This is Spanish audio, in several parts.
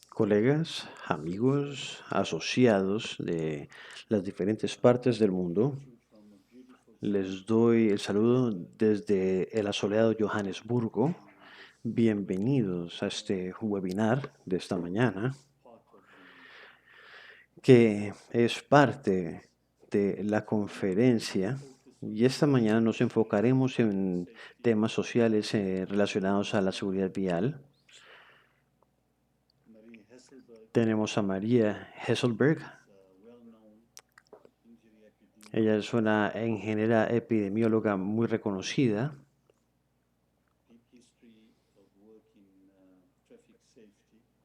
colegas, amigos, asociados de las diferentes partes del mundo. Les doy el saludo desde el asoleado Johannesburgo. Bienvenidos a este webinar de esta mañana, que es parte de la conferencia. Y esta mañana nos enfocaremos en temas sociales relacionados a la seguridad vial. Tenemos a María Hesselberg. Ella es una ingeniera epidemióloga muy reconocida.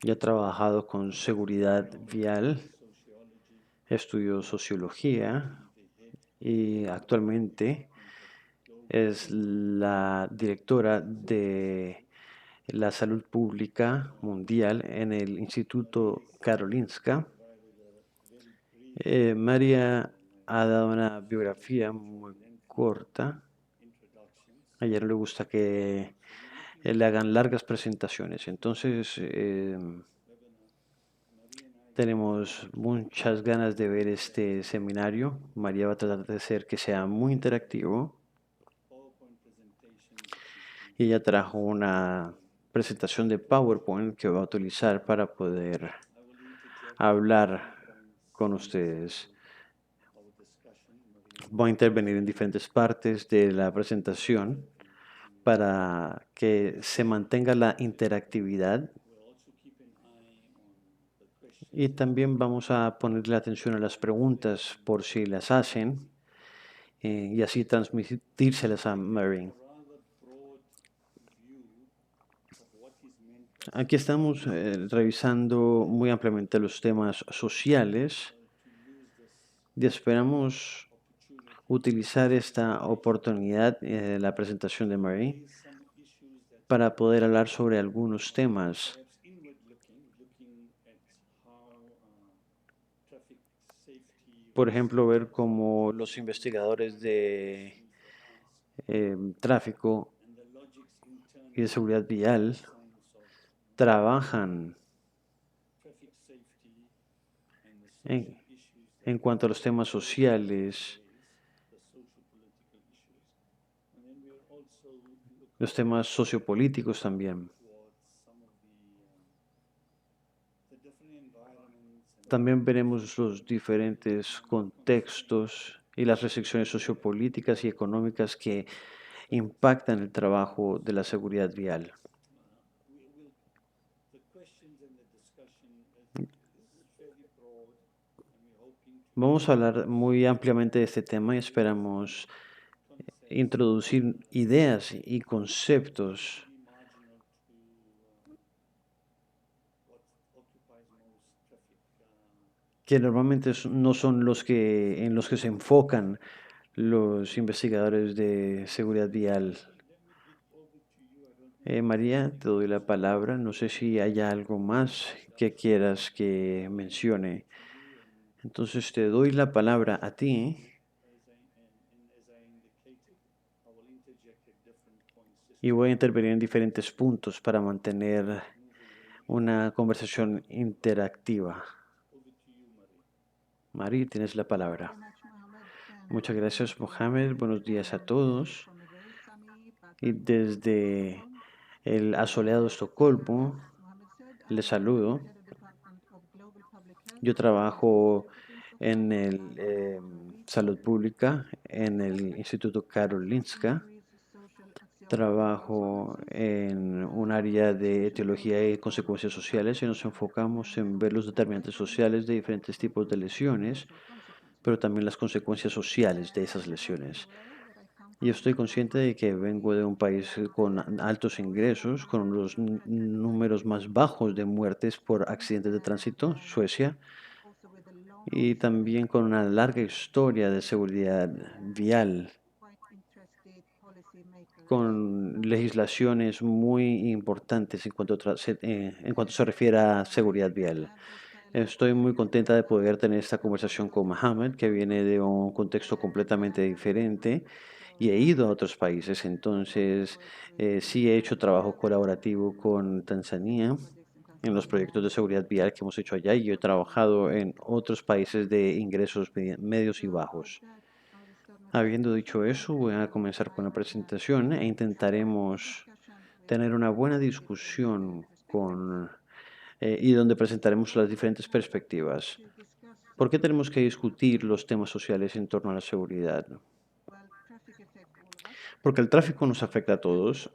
Y ha trabajado con seguridad vial, estudió sociología y actualmente es la directora de la salud pública mundial en el Instituto Karolinska. María ha dado una biografía muy corta. A ella no le gusta que le hagan largas presentaciones. Entonces, tenemos muchas ganas de ver este seminario. María va a tratar de hacer que sea muy interactivo. Y ella trajo una presentación de PowerPoint que va a utilizar para poder hablar con ustedes. Voy a intervenir en diferentes partes de la presentación para que se mantenga la interactividad. Y también vamos a ponerle atención a las preguntas por si las hacen y así transmitírselas a Mary. Aquí estamos revisando muy ampliamente los temas sociales y esperamos utilizar esta oportunidad de la presentación de Mary para poder hablar sobre algunos temas. Por ejemplo, ver cómo los investigadores de tráfico y de seguridad vial trabajan en cuanto a los temas sociales, los temas sociopolíticos también. También veremos los diferentes contextos y las restricciones sociopolíticas y económicas que impactan el trabajo de la seguridad vial. Vamos a hablar muy ampliamente de este tema y esperamos introducir ideas y conceptos que normalmente no son los que en los que se enfocan los investigadores de seguridad vial. María, te doy la palabra. No sé si hay algo más que quieras que mencione. Entonces te doy la palabra a ti. Y voy a intervenir en diferentes puntos para mantener una conversación interactiva. Mari, tienes la palabra. Muchas gracias, Mohamed. Buenos días a todos. Y desde el asoleado Estocolmo, les saludo. Yo trabajo en el salud pública en el Instituto Karolinska. Trabajo en un área de etiología y consecuencias sociales y nos enfocamos en ver los determinantes sociales de diferentes tipos de lesiones, pero también las consecuencias sociales de esas lesiones. Y estoy consciente de que vengo de un país con altos ingresos, con los números más bajos de muertes por accidentes de tránsito, Suecia, y también con una larga historia de seguridad vial, con legislaciones muy importantes en cuanto se refiere a seguridad vial. Estoy muy contenta de poder tener esta conversación con Mohamed, que viene de un contexto completamente diferente y he ido a otros países. Entonces, sí he hecho trabajo colaborativo con Tanzania en los proyectos de seguridad vial que hemos hecho allá y yo he trabajado en otros países de ingresos medios y bajos. Habiendo dicho eso, voy a comenzar con la presentación e intentaremos tener una buena discusión y donde presentaremos las diferentes perspectivas. ¿Por qué tenemos que discutir los temas sociales en torno a la seguridad? Porque el tráfico nos afecta a todos.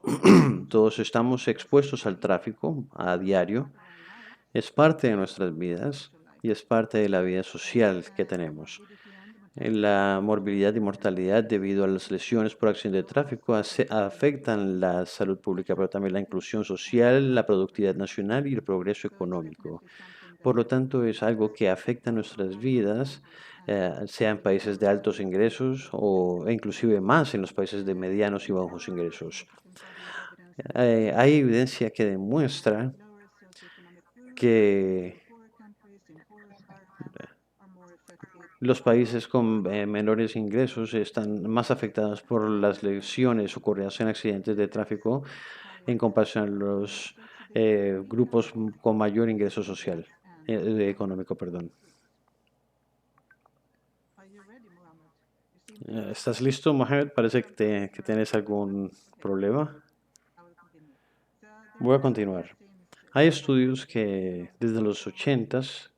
Todos estamos expuestos al tráfico a diario. Es parte de nuestras vidas y es parte de la vida social que tenemos. La morbilidad y mortalidad debido a las lesiones por accidente de tráfico afectan la salud pública, pero también la inclusión social, la productividad nacional y el progreso económico. Por lo tanto, es algo que afecta nuestras vidas, sea en países de altos ingresos e inclusive más en los países de medianos y bajos ingresos. Hay evidencia que demuestra que los países con menores ingresos están más afectados por las lesiones ocurridas en accidentes de tráfico en comparación a los grupos con mayor ingreso social, económico, perdón. ¿Estás listo, Mohamed? Parece que tienes algún problema. Voy a continuar. Hay estudios que desde los 80s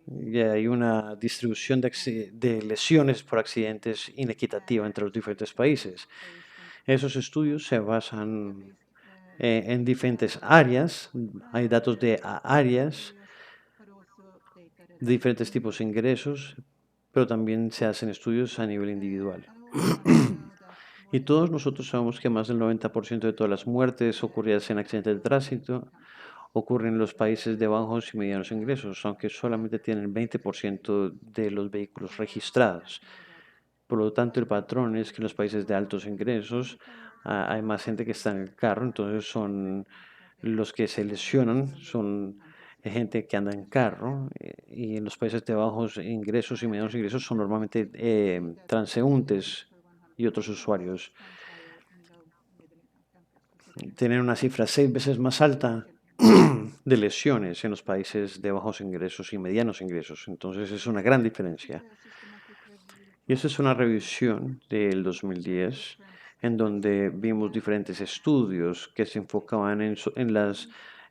ya hay una distribución de lesiones por accidentes inequitativa entre los diferentes países. Esos estudios se basan en diferentes áreas. Hay datos de áreas, de diferentes tipos de ingresos, pero también se hacen estudios a nivel individual. Y todos nosotros sabemos que más del 90% de todas las muertes ocurridas en accidentes de tránsito ocurren en los países de bajos y medianos ingresos, aunque solamente tienen 20% de los vehículos registrados. Por lo tanto, el patrón es que en los países de altos ingresos hay más gente que está en el carro, entonces son los que se lesionan, son gente que anda en carro, y en los países de bajos ingresos y medianos ingresos son normalmente transeúntes y otros usuarios. Tienen una cifra 6 veces más alta de lesiones en los países de bajos ingresos y medianos ingresos. Entonces es una gran diferencia. Y esta es una revisión del 2010 en donde vimos diferentes estudios que se enfocaban en las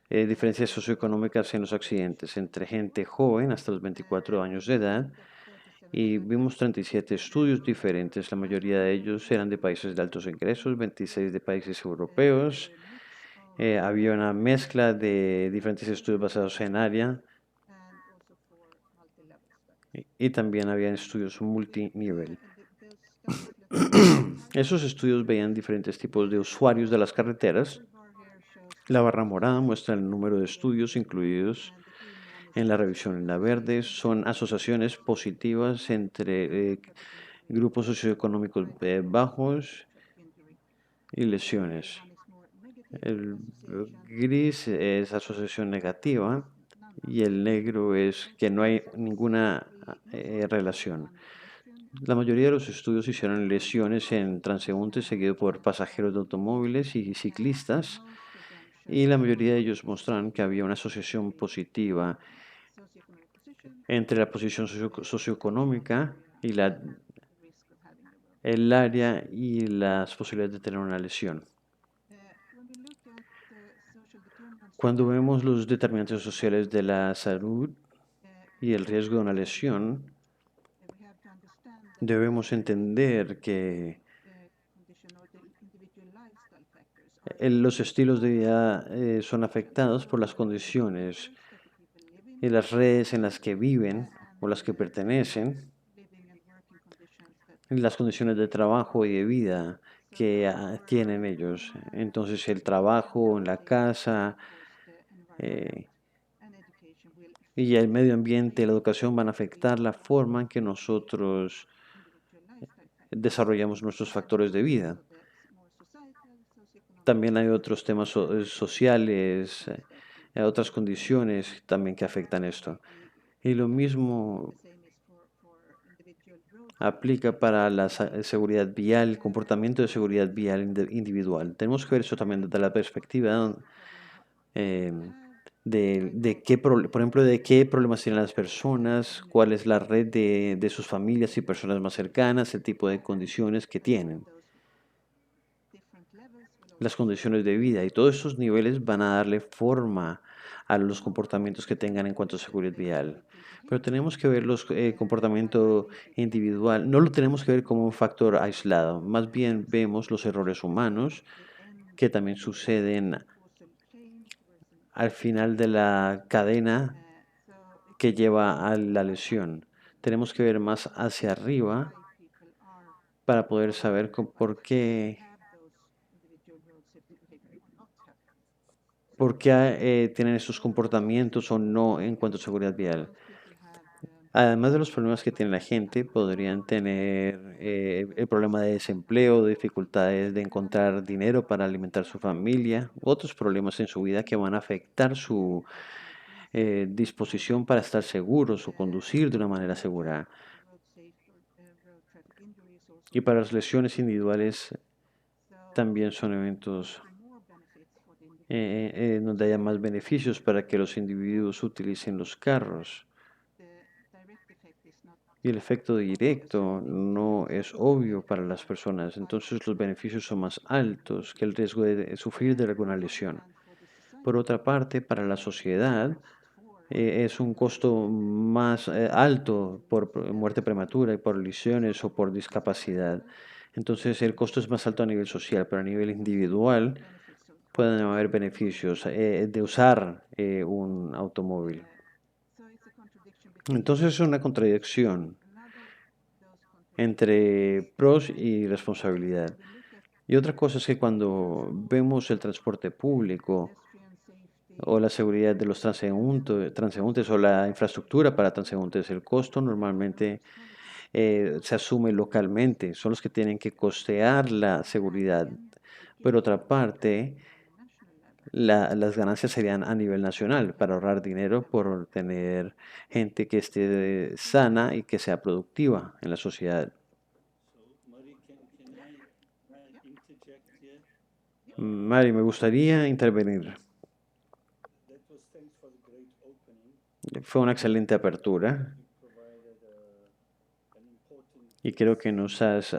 diferencias socioeconómicas en los accidentes entre gente joven hasta los 24 años de edad y vimos 37 estudios diferentes. La mayoría de ellos eran de países de altos ingresos, 26 de países europeos. Había una mezcla de diferentes estudios basados en área y también había estudios multinivel. Esos estudios veían diferentes tipos de usuarios de las carreteras. La barra morada muestra el número de estudios incluidos en la revisión. En la verde son asociaciones positivas entre grupos socioeconómicos bajos y lesiones. El gris es asociación negativa y el negro es que no hay ninguna relación. La mayoría de los estudios hicieron lesiones en transeúntes seguido por pasajeros de automóviles y ciclistas, y la mayoría de ellos mostraron que había una asociación positiva entre la posición socioeconómica y el área y las posibilidades de tener una lesión. Cuando vemos los determinantes sociales de la salud y el riesgo de una lesión, debemos entender que los estilos de vida son afectados por las condiciones y las redes en las que viven o las que pertenecen, y las condiciones de trabajo y de vida que tienen ellos. Entonces el trabajo en la casa y el medio ambiente y la educación van a afectar la forma en que nosotros desarrollamos nuestros factores de vida. También hay otros temas sociales, otras condiciones también que afectan esto. Y lo mismo aplica para la seguridad vial, comportamiento de seguridad vial individual. Tenemos que ver eso también desde la perspectiva eh, de qué, por ejemplo, de qué problemas tienen las personas, cuál es la red de sus familias y personas más cercanas, el tipo de condiciones que tienen, las condiciones de vida y todos esos niveles van a darle forma a los comportamientos que tengan en cuanto a seguridad vial. Pero tenemos que ver los comportamiento individual, no lo tenemos que ver como un factor aislado, más bien vemos los errores humanos que también suceden al final de la cadena que lleva a la lesión. Tenemos que ver más hacia arriba para poder saber por qué tienen esos comportamientos o no en cuanto a seguridad vial. Además de los problemas que tiene la gente, podrían tener el problema de desempleo, de dificultades de encontrar dinero para alimentar su familia, otros problemas en su vida que van a afectar su disposición para estar seguros o conducir de una manera segura. Y para las lesiones individuales también son eventos donde haya más beneficios para que los individuos utilicen los carros. Y el efecto directo no es obvio para las personas, entonces los beneficios son más altos que el riesgo de sufrir de alguna lesión. Por otra parte, para la sociedad es un costo más alto por muerte prematura y por lesiones o por discapacidad. Entonces el costo es más alto a nivel social, pero a nivel individual pueden haber beneficios de usar un automóvil. Entonces es una contradicción entre pros y responsabilidad. Y otra cosa es que cuando vemos el transporte público o la seguridad de los transeúntes o la infraestructura para transeúntes, el costo normalmente se asume localmente, son los que tienen que costear la seguridad. Por otra parte, las ganancias serían a nivel nacional para ahorrar dinero por tener gente que esté sana y que sea productiva en la sociedad. Mari, me gustaría intervenir. Fue una excelente apertura y creo que nos has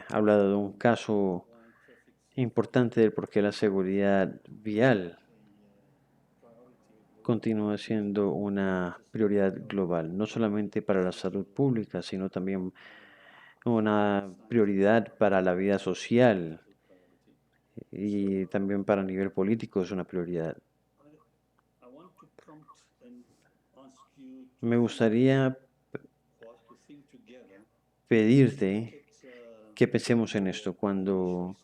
hablado de un caso importante del por qué la seguridad vial continúa siendo una prioridad global, no solamente para la salud pública, sino también una prioridad para la vida social y también para nivel político es una prioridad. Me gustaría pedirte que pensemos en esto. Cuando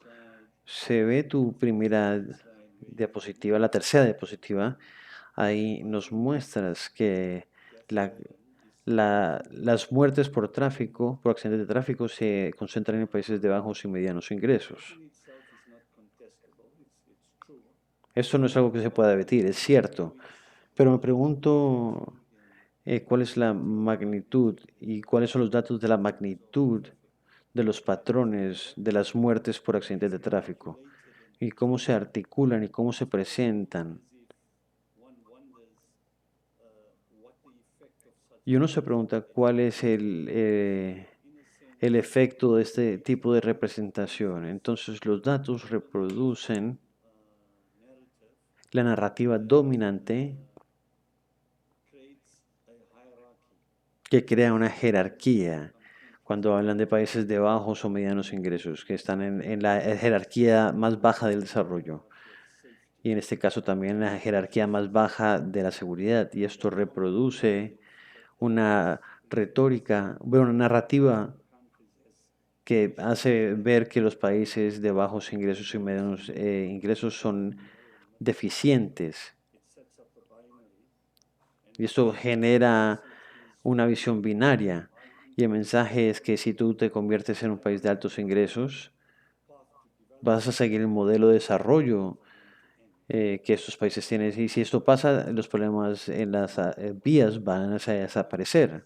se ve tu primera diapositiva, la tercera diapositiva, ahí nos muestras que la- las muertes por tráfico, por accidentes de tráfico, se concentran en países de bajos y medianos ingresos. Esto no es algo que se pueda debatir, es cierto, pero me pregunto cuál es la magnitud y cuáles son los datos de la magnitud de los patrones de las muertes por accidentes de tráfico y cómo se articulan y cómo se presentan. Y uno se pregunta cuál es el efecto de este tipo de representación. Entonces los datos reproducen la narrativa dominante que crea una jerarquía cuando hablan de países de bajos o medianos ingresos, que están en la jerarquía más baja del desarrollo. Y en este caso también la jerarquía más baja de la seguridad. Y esto reproduce una retórica, bueno, una narrativa que hace ver que los países de bajos ingresos y medianos ingresos son deficientes. Y esto genera una visión binaria. Y el mensaje es que si tú te conviertes en un país de altos ingresos, vas a seguir el modelo de desarrollo que estos países tienen. Y si esto pasa, los problemas en las vías van a desaparecer.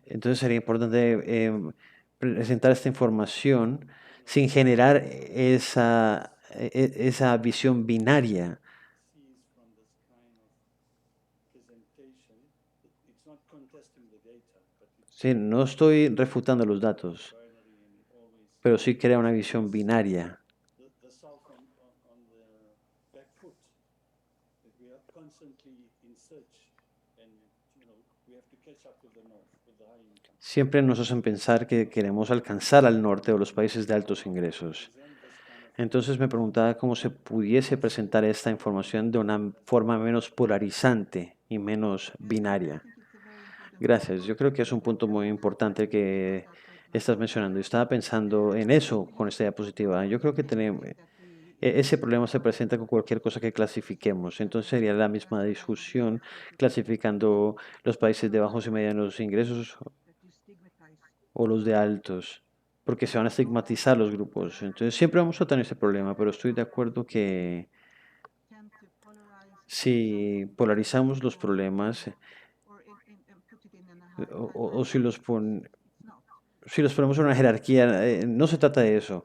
Entonces sería importante presentar esta información sin generar esa visión binaria. Sí, no estoy refutando los datos, pero sí crea una visión binaria. Siempre nos hacen pensar que queremos alcanzar al norte o los países de altos ingresos. Entonces me preguntaba cómo se pudiese presentar esta información de una forma menos polarizante y menos binaria. Gracias. Yo creo que es un punto muy importante que estás mencionando. Yo estaba pensando en eso con esta diapositiva. Yo creo que tenemos, ese problema se presenta con cualquier cosa que clasifiquemos. Entonces sería la misma discusión clasificando los países de bajos y medianos ingresos o los de altos, porque se van a estigmatizar los grupos. Entonces siempre vamos a tener ese problema, pero estoy de acuerdo que si polarizamos los problemas o si los ponemos en una jerarquía, no se trata de eso.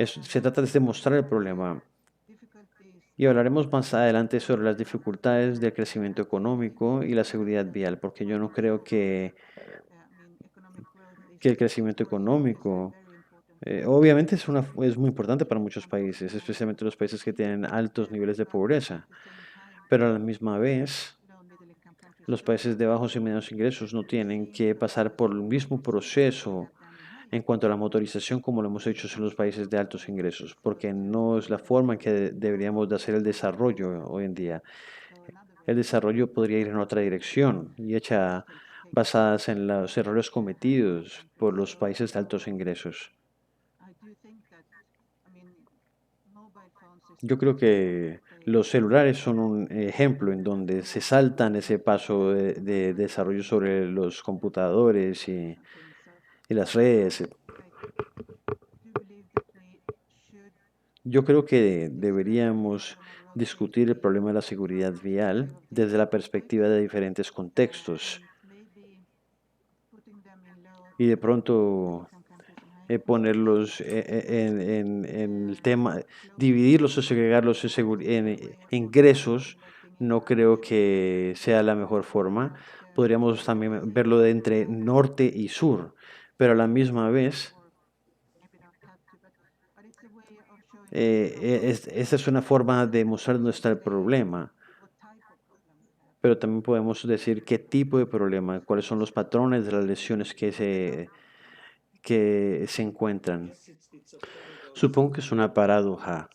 Se trata de demostrar el problema. Y hablaremos más adelante sobre las dificultades del crecimiento económico y la seguridad vial, porque yo no creo que el crecimiento económico, obviamente es muy importante para muchos países, especialmente los países que tienen altos niveles de pobreza, pero a la misma vez los países de bajos y medianos ingresos no tienen que pasar por el mismo proceso en cuanto a la motorización como lo hemos hecho en los países de altos ingresos, porque no es la forma en que deberíamos de hacer el desarrollo hoy en día. El desarrollo podría ir en otra dirección y hecha basadas en los errores cometidos por los países de altos ingresos. Yo creo que los celulares son un ejemplo en donde se saltan ese paso de desarrollo sobre los computadores y las redes. Yo creo que deberíamos discutir el problema de la seguridad vial desde la perspectiva de diferentes contextos y de pronto ponerlos en el tema, dividirlos o segregarlos en ingresos, no creo que sea la mejor forma. Podríamos también verlo de entre norte y sur, pero a la misma vez, esta es una forma de mostrar dónde está el problema, pero también podemos decir qué tipo de problema, cuáles son los patrones de las lesiones que se encuentran. Supongo que es una paradoja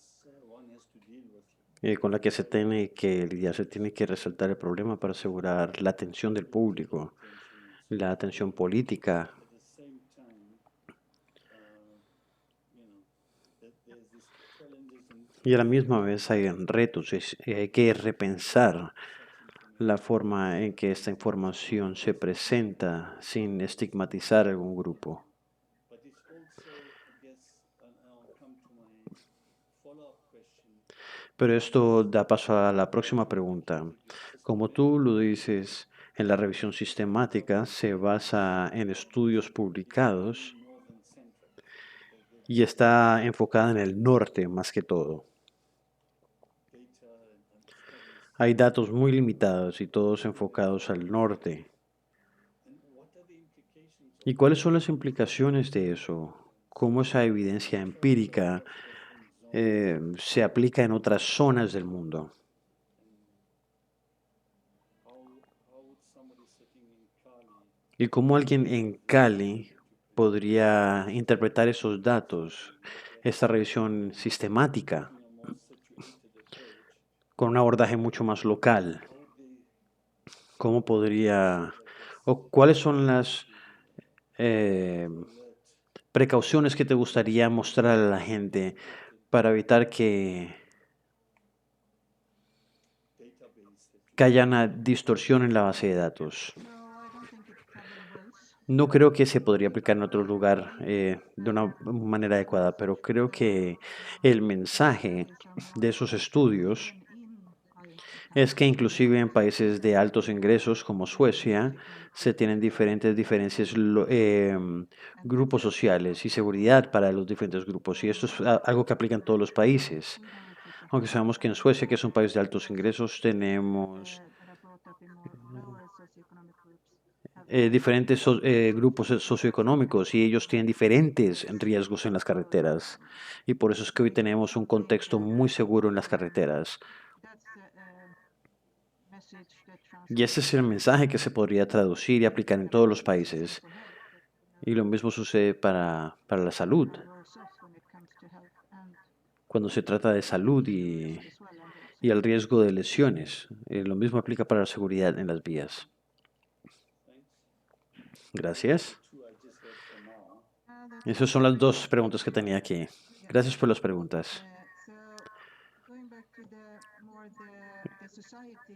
con la que se tiene que lidiar, se tiene que resaltar el problema para asegurar la atención del público, la atención política. Y a la misma vez hay retos, hay que repensar la forma en que esta información se presenta sin estigmatizar a algún grupo. Pero esto da paso a la próxima pregunta. Como tú lo dices, en la revisión sistemática se basa en estudios publicados y está enfocada en el norte más que todo. Hay datos muy limitados y todos enfocados al norte. ¿Y cuáles son las implicaciones de eso? ¿Cómo esa evidencia empírica se aplica en otras zonas del mundo? ¿Y cómo alguien en Cali podría interpretar esos datos, esta revisión sistemática, con un abordaje mucho más local? ¿Cómo podría, o cuáles son las eh, precauciones que te gustaría mostrar a la gente para evitar que haya una distorsión en la base de datos? No creo que se podría aplicar en otro lugar de una manera adecuada, pero creo que el mensaje de esos estudios es que inclusive en países de altos ingresos como Suecia se tienen diferentes diferencias, grupos sociales y seguridad para los diferentes grupos. Y esto es algo que aplica en todos los países. Aunque sabemos que en Suecia, que es un país de altos ingresos, tenemos diferentes grupos socioeconómicos y ellos tienen diferentes riesgos en las carreteras. Y por eso es que hoy tenemos un contexto muy seguro en las carreteras. Y ese es el mensaje que se podría traducir y aplicar en todos los países. Y lo mismo sucede para la salud. Cuando se trata de salud y el riesgo de lesiones, lo mismo aplica para la seguridad en las vías. Gracias. Esas son las dos preguntas que tenía aquí. Gracias por las preguntas.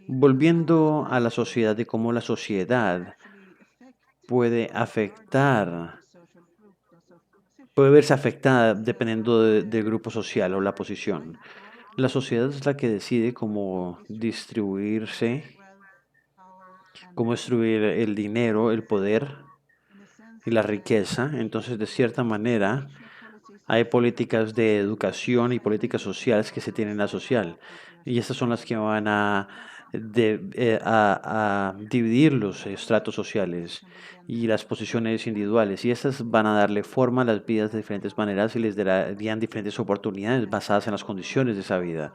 Volviendo a la sociedad y cómo la sociedad puede verse afectada dependiendo del grupo social o la posición. La sociedad es la que decide cómo distribuir el dinero, el poder y la riqueza. Entonces, de cierta manera, hay políticas de educación y políticas sociales que se tienen en la social. Y estas son las que van a dividir los estratos sociales y las posiciones individuales. Y estas van a darle forma a las vidas de diferentes maneras y les darían diferentes oportunidades basadas en las condiciones de esa vida.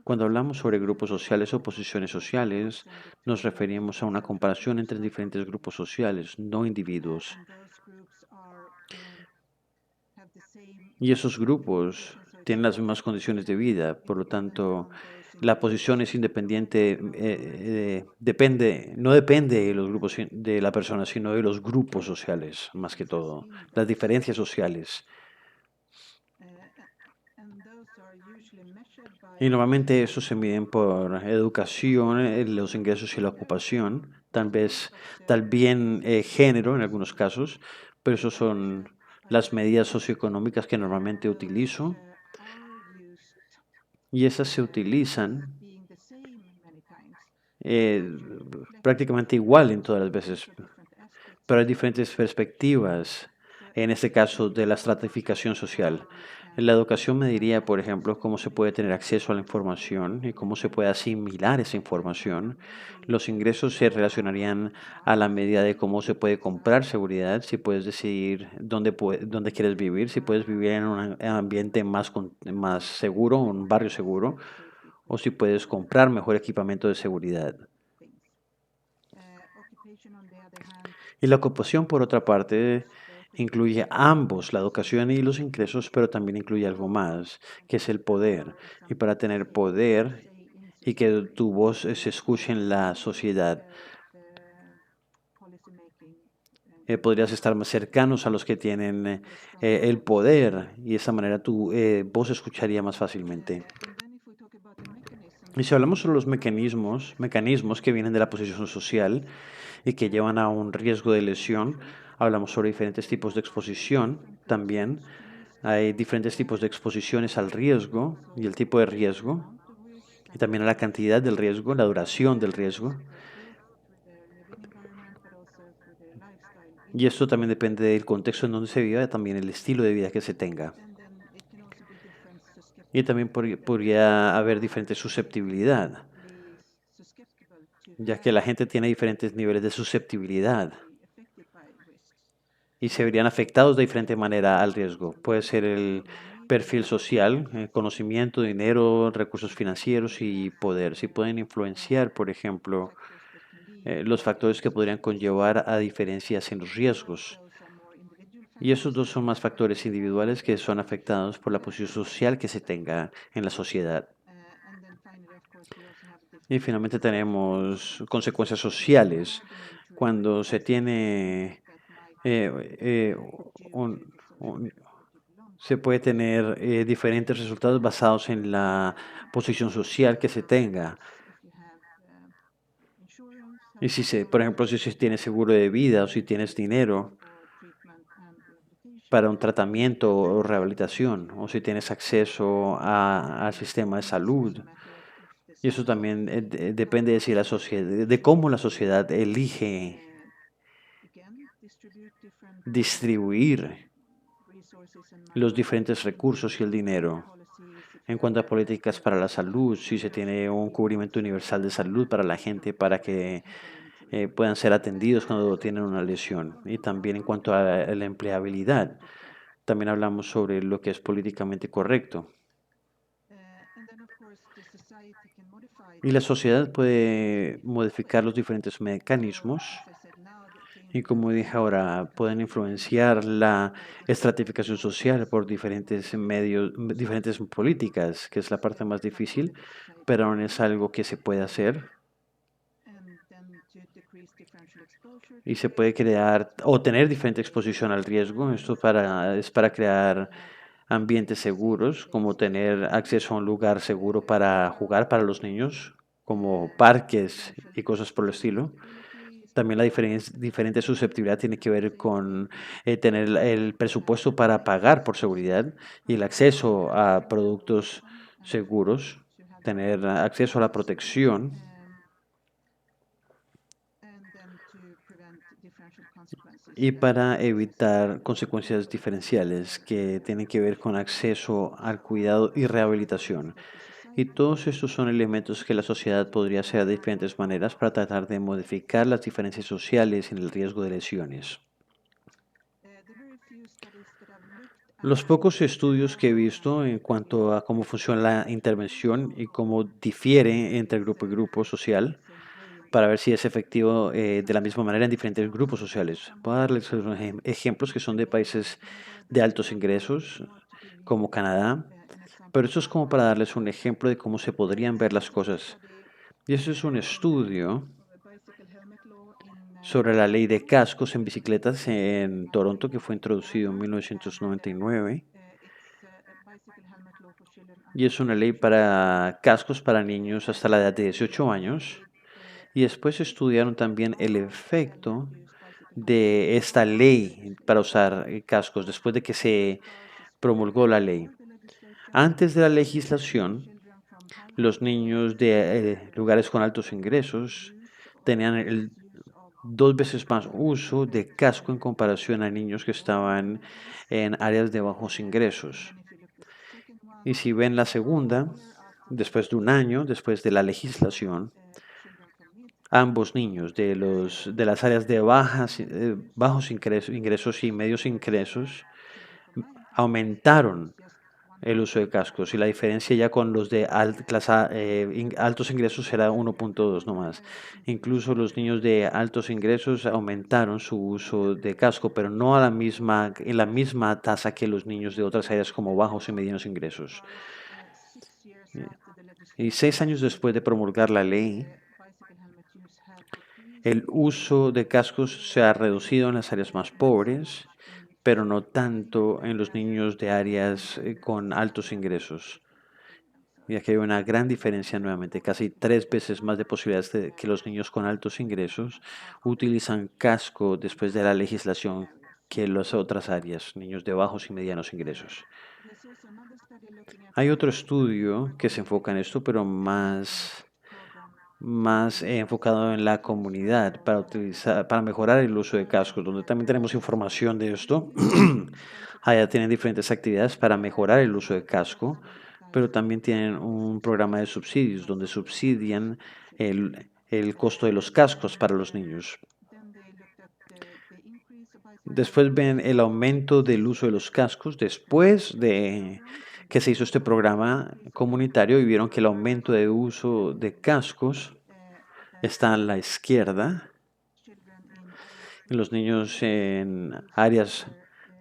Cuando hablamos sobre grupos sociales o posiciones sociales, nos referimos a una comparación entre diferentes grupos sociales, no individuos. Y esos grupos tienen las mismas condiciones de vida, por lo tanto, la posición es independiente, no depende de los grupos de la persona, sino de los grupos sociales, más que todo, las diferencias sociales. Y normalmente eso se miden por educación, los ingresos y la ocupación, tal bien género en algunos casos, pero eso son las medidas socioeconómicas que normalmente utilizo y esas se utilizan eh, prácticamente igual en todas las veces, pero hay diferentes perspectivas, en este caso de la estratificación social. En la educación me diría, por ejemplo, cómo se puede tener acceso a la información y cómo se puede asimilar esa información. Los ingresos se relacionarían a la medida de cómo se puede comprar seguridad, si puedes decidir dónde quieres vivir, si puedes vivir en un ambiente más seguro, un barrio seguro, o si puedes comprar mejor equipamiento de seguridad. Y la ocupación, por otra parte, incluye ambos, la educación y los ingresos, pero también incluye algo más, que es el poder. Y para tener poder y que tu voz se escuche en la sociedad, podrías estar más cercanos a los que tienen el poder y de esa manera tu voz se escucharía más fácilmente. Y si hablamos sobre los mecanismos que vienen de la posición social y que llevan a un riesgo de lesión, hablamos sobre diferentes tipos de exposición también. Hay diferentes tipos de exposiciones al riesgo y el tipo de riesgo, y también a la cantidad del riesgo, la duración del riesgo. Y esto también depende del contexto en donde se viva, también el estilo de vida que se tenga. Y también podría haber diferente susceptibilidad, ya que la gente tiene diferentes niveles de susceptibilidad y se verían afectados de diferente manera al riesgo. Puede ser el perfil social, conocimiento, dinero, recursos financieros y poder. Si pueden influenciar, por ejemplo, los factores que podrían conllevar a diferencias en los riesgos. Y esos dos son más factores individuales que son afectados por la posición social que se tenga en la sociedad. Y finalmente tenemos consecuencias sociales. Cuando se tiene un- un- se puede tener diferentes resultados basados en la posición social que se tenga. Y por ejemplo, si tienes seguro de vida o si tienes dinero para un tratamiento o rehabilitación, o si tienes acceso al sistema de salud, Y eso también depende de si la sociedad, de cómo la sociedad elige distribuir los diferentes recursos y el dinero. En cuanto a políticas para la salud, si se tiene un cubrimiento universal de salud para la gente, para que puedan ser atendidos cuando tienen una lesión. Y también en cuanto a la empleabilidad, también hablamos sobre lo que es políticamente correcto. Y la sociedad puede modificar los diferentes mecanismos y, como dije ahora, pueden influenciar la estratificación social por diferentes medios, diferentes políticas, que es la parte más difícil, pero aún es algo que se puede hacer y se puede crear o tener diferente exposición al riesgo. Esto es para crear ambientes seguros, como tener acceso a un lugar seguro para jugar para los niños, como parques y cosas por el estilo. También la diferente susceptibilidad tiene que ver con tener el presupuesto para pagar por seguridad y el acceso a productos seguros, tener acceso a la protección y para evitar consecuencias diferenciales que tienen que ver con acceso al cuidado y rehabilitación. Y todos estos son elementos que la sociedad podría hacer de diferentes maneras para tratar de modificar las diferencias sociales en el riesgo de lesiones. Los pocos estudios que he visto en cuanto a cómo funciona la intervención y cómo difiere entre grupo y grupo social, para ver si es efectivo de la misma manera en diferentes grupos sociales. Voy a darles unos ejemplos que son de países de altos ingresos, como Canadá, pero eso es como para darles un ejemplo de cómo se podrían ver las cosas. Y eso es un estudio sobre la ley de cascos en bicicletas en Toronto que fue introducido en 1999. Y es una ley para cascos para niños hasta la edad de 18 años. Y después estudiaron también el efecto de esta ley para usar cascos después de que se promulgó la ley. Antes de la legislación, los niños de lugares con altos ingresos tenían dos veces más uso de casco en comparación a niños que estaban en áreas de bajos ingresos. Y si ven la segunda, después de un año, después de la legislación, ambos niños de las áreas de bajos ingresos y medios ingresos aumentaron el uso de cascos y la diferencia ya con los de altos ingresos era 1.2 nomás. Incluso los niños de altos ingresos aumentaron su uso de casco, pero no en la misma tasa que los niños de otras áreas como bajos y medianos ingresos. Y 6 años después de promulgar la ley, el uso de cascos se ha reducido en las áreas más pobres, pero no tanto en los niños de áreas con altos ingresos. Y aquí hay una gran diferencia nuevamente, casi 3 veces más de posibilidades de que los niños con altos ingresos utilizan casco después de la legislación que las otras áreas, niños de bajos y medianos ingresos. Hay otro estudio que se enfoca en esto, pero más enfocado en la comunidad para mejorar el uso de cascos, donde también tenemos información de esto. Allá tienen diferentes actividades para mejorar el uso de casco, pero también tienen un programa de subsidios donde subsidian el costo de los cascos para los niños. Después ven el aumento del uso de los cascos después de que se hizo este programa comunitario y vieron que el aumento de uso de cascos está a la izquierda. Los niños en áreas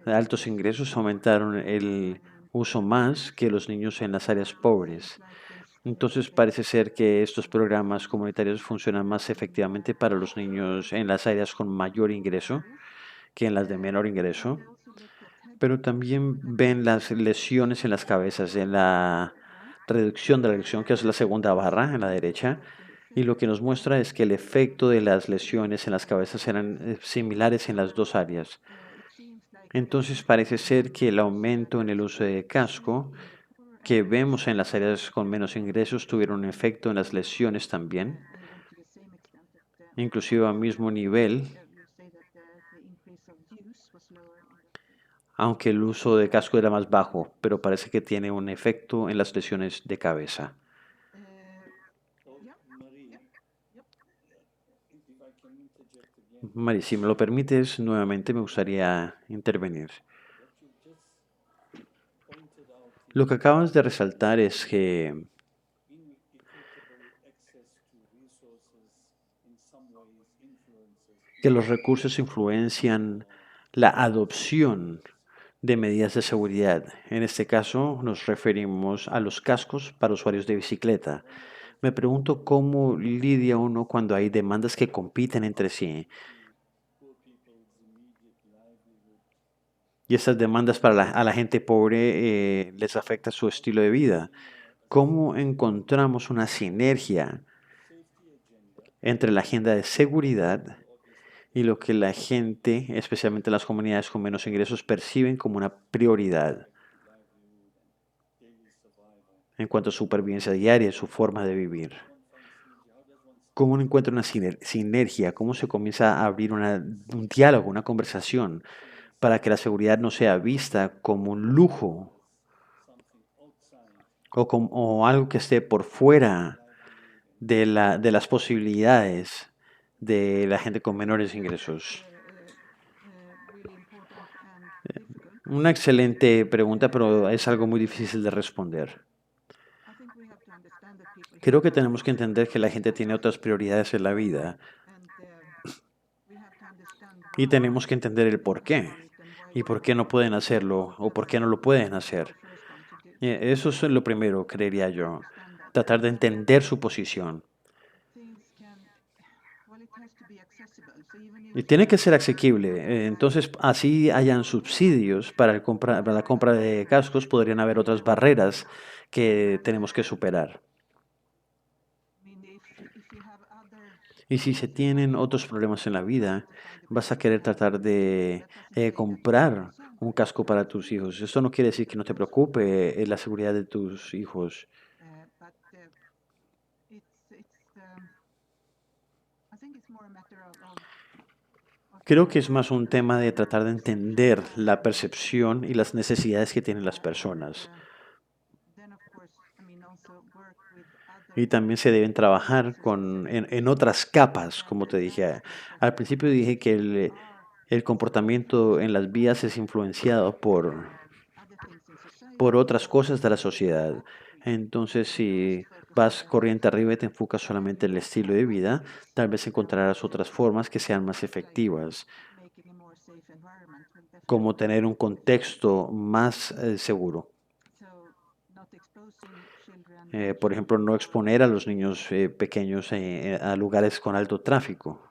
de altos ingresos aumentaron el uso más que los niños en las áreas pobres. Entonces parece ser que estos programas comunitarios funcionan más efectivamente para los niños en las áreas con mayor ingreso que en las de menor ingreso. Pero también ven las lesiones en las cabezas, en la reducción de la lesión, que es la segunda barra en la derecha. Y lo que nos muestra es que el efecto de las lesiones en las cabezas eran similares en las dos áreas. Entonces parece ser que el aumento en el uso de casco que vemos en las áreas con menos ingresos tuvieron un efecto en las lesiones también, inclusive al mismo nivel, aunque el uso de casco era más bajo, pero parece que tiene un efecto en las lesiones de cabeza. Mari, si me lo permites, nuevamente me gustaría intervenir. Lo que acabas de resaltar es que los recursos influencian la adopción de medidas de seguridad. En este caso nos referimos a los cascos para usuarios de bicicleta. Me pregunto cómo lidia uno cuando hay demandas que compiten entre sí. Y esas demandas para a la gente pobre les afecta su estilo de vida. ¿Cómo encontramos una sinergia entre la agenda de seguridad y lo que la gente, especialmente las comunidades con menos ingresos, perciben como una prioridad en cuanto a su supervivencia diaria y su forma de vivir? ¿Cómo uno encuentra una sinergia? ¿Cómo se comienza a abrir un diálogo, una conversación para que la seguridad no sea vista como un lujo o algo que esté por fuera de las posibilidades de la gente con menores ingresos? Una excelente pregunta, pero es algo muy difícil de responder. Creo que tenemos que entender que la gente tiene otras prioridades en la vida y tenemos que entender el por qué y por qué no pueden hacerlo o por qué no lo pueden hacer. Eso es lo primero, creería yo. Tratar de entender su posición. Y tiene que ser asequible. Entonces, así hayan subsidios para la compra de cascos, podrían haber otras barreras que tenemos que superar. Y si se tienen otros problemas en la vida, vas a querer tratar de comprar un casco para tus hijos. Esto no quiere decir que no te preocupe la seguridad de tus hijos. Creo que es más un tema de tratar de entender la percepción y las necesidades que tienen las personas. Y también se deben trabajar en otras capas, como te dije. Al principio dije que el comportamiento en las vías es influenciado por otras cosas de la sociedad. Entonces, si vas corriente arriba y te enfocas solamente en el estilo de vida, tal vez encontrarás otras formas que sean más efectivas, como tener un contexto más seguro. Por ejemplo, no exponer a los niños pequeños a lugares con alto tráfico.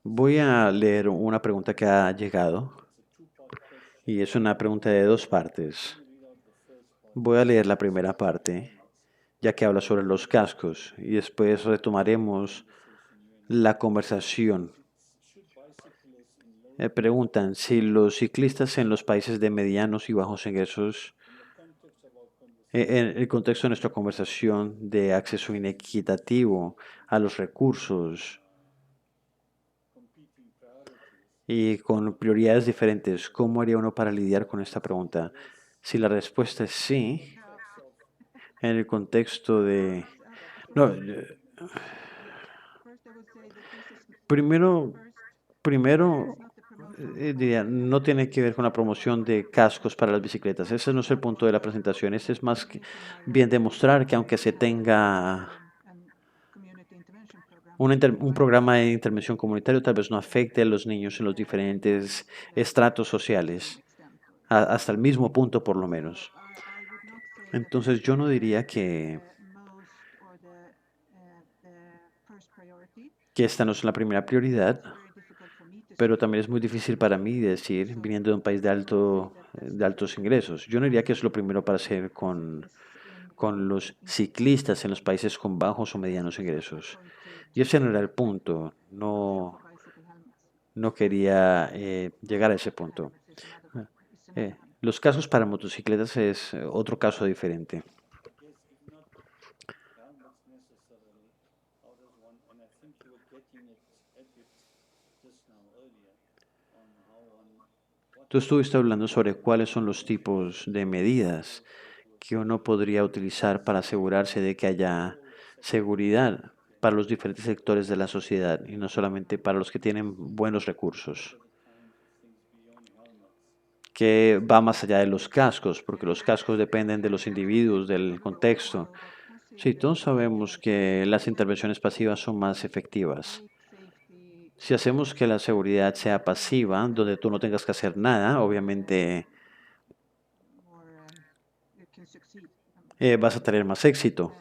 Voy a leer una pregunta que ha llegado y es una pregunta de dos partes. Voy a leer la primera parte, ya que habla sobre los cascos, y después retomaremos la conversación. Preguntan si los ciclistas en los países de medianos y bajos ingresos, en el contexto de nuestra conversación de acceso inequitativo a los recursos y con prioridades diferentes, ¿cómo haría uno para lidiar con esta pregunta? Si la respuesta es sí, en el contexto de... No, primero, primero diría, no tiene que ver con la promoción de cascos para las bicicletas. Ese no es el punto de la presentación. Ese es más bien demostrar que aunque se tenga un programa de intervención comunitario, tal vez no afecte a los niños en los diferentes estratos sociales, hasta el mismo punto por lo menos. Entonces yo no diría que esta no es la primera prioridad, pero también es muy difícil para mí decir, viniendo de un país de altos ingresos. Yo no diría que es lo primero para hacer con los ciclistas en los países con bajos o medianos ingresos. Y ese no era el punto. No quería llegar a ese punto. Los cascos para motocicletas es otro caso diferente. Tú estuviste hablando sobre cuáles son los tipos de medidas que uno podría utilizar para asegurarse de que haya seguridad para los diferentes sectores de la sociedad y no solamente para los que tienen buenos recursos, que va más allá de los cascos, porque los cascos dependen de los individuos, del contexto. Sí, todos sabemos que las intervenciones pasivas son más efectivas. Si hacemos que la seguridad sea pasiva, donde tú no tengas que hacer nada, obviamente vas a tener más éxito.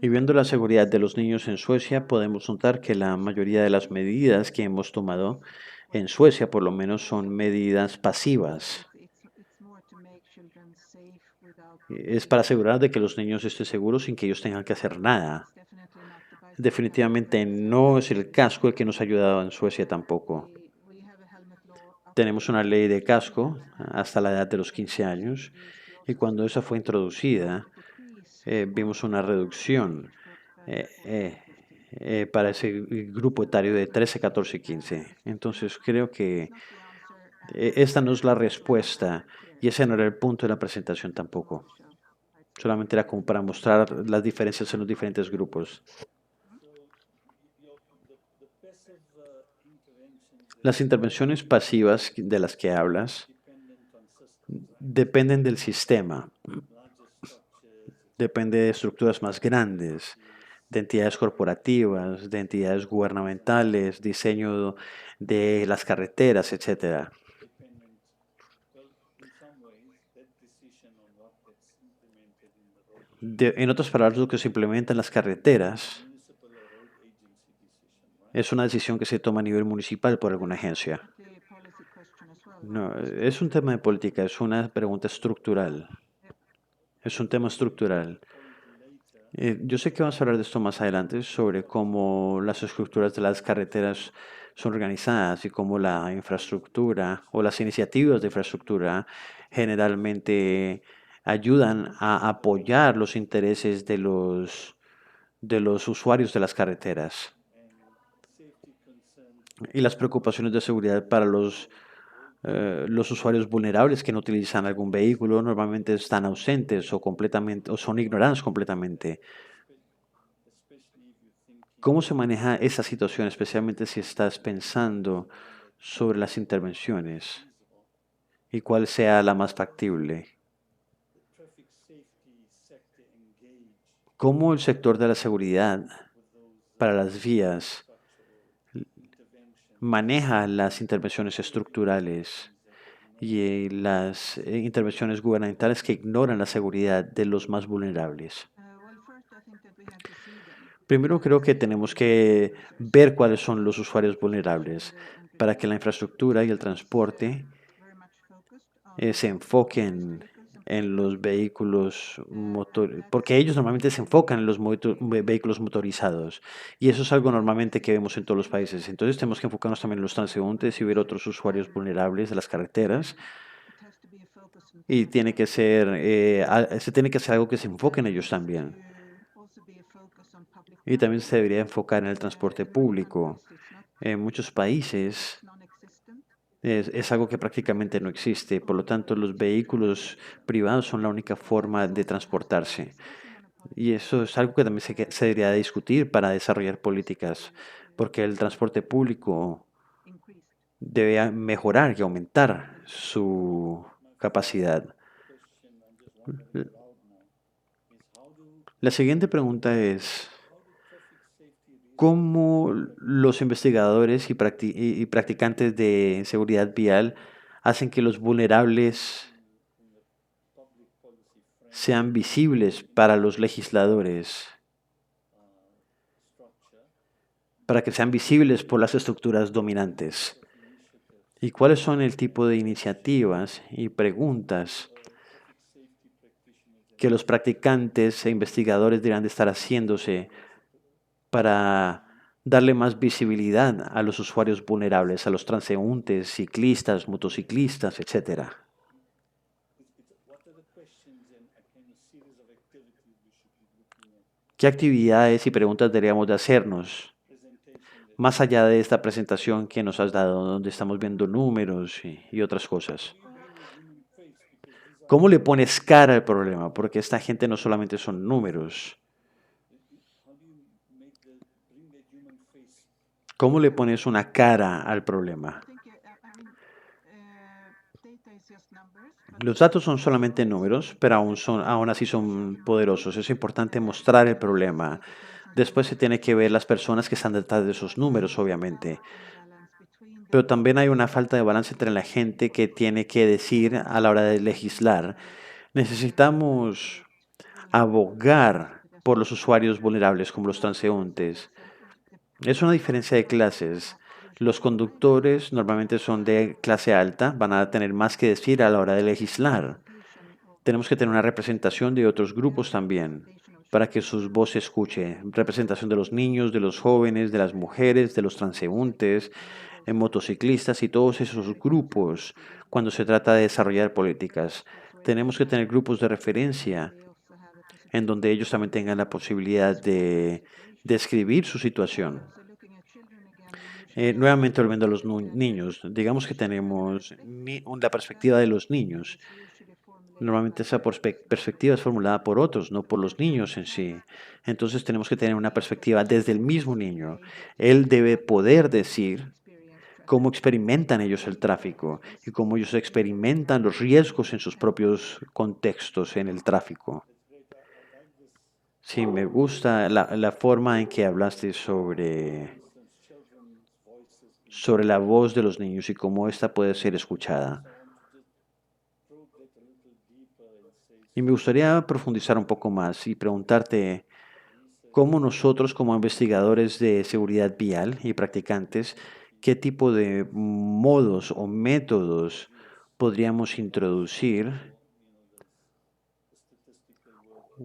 Y viendo la seguridad de los niños en Suecia, podemos notar que la mayoría de las medidas que hemos tomado en Suecia, por lo menos, son medidas pasivas. Es para asegurar de que los niños estén seguros sin que ellos tengan que hacer nada. Definitivamente no es el casco el que nos ha ayudado en Suecia tampoco. Tenemos una ley de casco hasta la edad de los 15 años y cuando esa fue introducida, vimos una reducción para ese grupo etario de 13, 14 y 15. Entonces creo que esta no es la respuesta y ese no era el punto de la presentación tampoco. Solamente era como para mostrar las diferencias en los diferentes grupos. Las intervenciones pasivas de las que hablas dependen del sistema, depende de estructuras más grandes, de entidades corporativas, de entidades gubernamentales, diseño de las carreteras, etcétera. En otras palabras, lo que se implementa en las carreteras es una decisión que se toma a nivel municipal por alguna agencia. No, es un tema de política, es una pregunta estructural. Es un tema estructural. Yo sé que vamos a hablar de esto más adelante, sobre cómo las estructuras de las carreteras son organizadas y cómo la infraestructura o las iniciativas de infraestructura generalmente ayudan a apoyar los intereses de los usuarios de las carreteras y las preocupaciones de seguridad para los usuarios vulnerables que no utilizan algún vehículo normalmente están ausentes o completamente o son ignorados completamente. ¿Cómo se maneja esa situación, especialmente si estás pensando sobre las intervenciones y cuál sea la más factible? ¿Cómo el sector de la seguridad para las vías maneja las intervenciones estructurales y las intervenciones gubernamentales que ignoran la seguridad de los más vulnerables? Primero creo que tenemos que ver cuáles son los usuarios vulnerables para que la infraestructura y el transporte se enfoquen en los vehículos porque ellos normalmente se enfocan en los vehículos motorizados y eso es algo normalmente que vemos en todos los países. Entonces tenemos que enfocarnos también en los transeúntes y ver otros usuarios vulnerables de las carreteras y tiene que ser, se tiene que hacer algo que se enfoque en ellos también. Y también se debería enfocar en el transporte público. En muchos países es algo que prácticamente no existe. Por lo tanto, los vehículos privados son la única forma de transportarse. Y eso es algo que también se debería discutir para desarrollar políticas, porque el transporte público debe mejorar y aumentar su capacidad. La siguiente pregunta es, ¿cómo los investigadores y practicantes de seguridad vial hacen que los vulnerables sean visibles para los legisladores, para que sean visibles por las estructuras dominantes? ¿Y cuáles son el tipo de iniciativas y preguntas que los practicantes e investigadores deberán de estar haciéndose para darle más visibilidad a los usuarios vulnerables, a los transeúntes, ciclistas, motociclistas, etcétera. ¿Qué actividades y preguntas deberíamos de hacernos? Más allá de esta presentación que nos has dado, donde estamos viendo números y otras cosas. ¿Cómo le pones cara al problema? Porque esta gente no solamente son números. ¿Cómo le pones una cara al problema? Los datos son solamente números, pero aún así son poderosos. Es importante mostrar el problema. Después se tiene que ver las personas que están detrás de esos números, obviamente. Pero también hay una falta de balance entre la gente que tiene que decir a la hora de legislar. Necesitamos abogar por los usuarios vulnerables como los transeúntes. Es una diferencia de clases. Los conductores normalmente son de clase alta, van a tener más que decir a la hora de legislar. Tenemos que tener una representación de otros grupos también, para que sus voces se escuche. Representación de los niños, de los jóvenes, de las mujeres, de los transeúntes, motociclistas y todos esos grupos cuando se trata de desarrollar políticas. Tenemos que tener grupos de referencia en donde ellos también tengan la posibilidad de describir su situación. Nuevamente volviendo a los niños, digamos que tenemos la perspectiva de los niños. Normalmente esa perspectiva es formulada por otros, no por los niños en sí. Entonces tenemos que tener una perspectiva desde el mismo niño. Él debe poder decir cómo experimentan ellos el tráfico y cómo ellos experimentan los riesgos en sus propios contextos en el tráfico. Sí, me gusta la forma en que hablaste sobre la voz de los niños y cómo ésta puede ser escuchada. Y me gustaría profundizar un poco más y preguntarte cómo nosotros como investigadores de seguridad vial y practicantes, qué tipo de modos o métodos podríamos introducir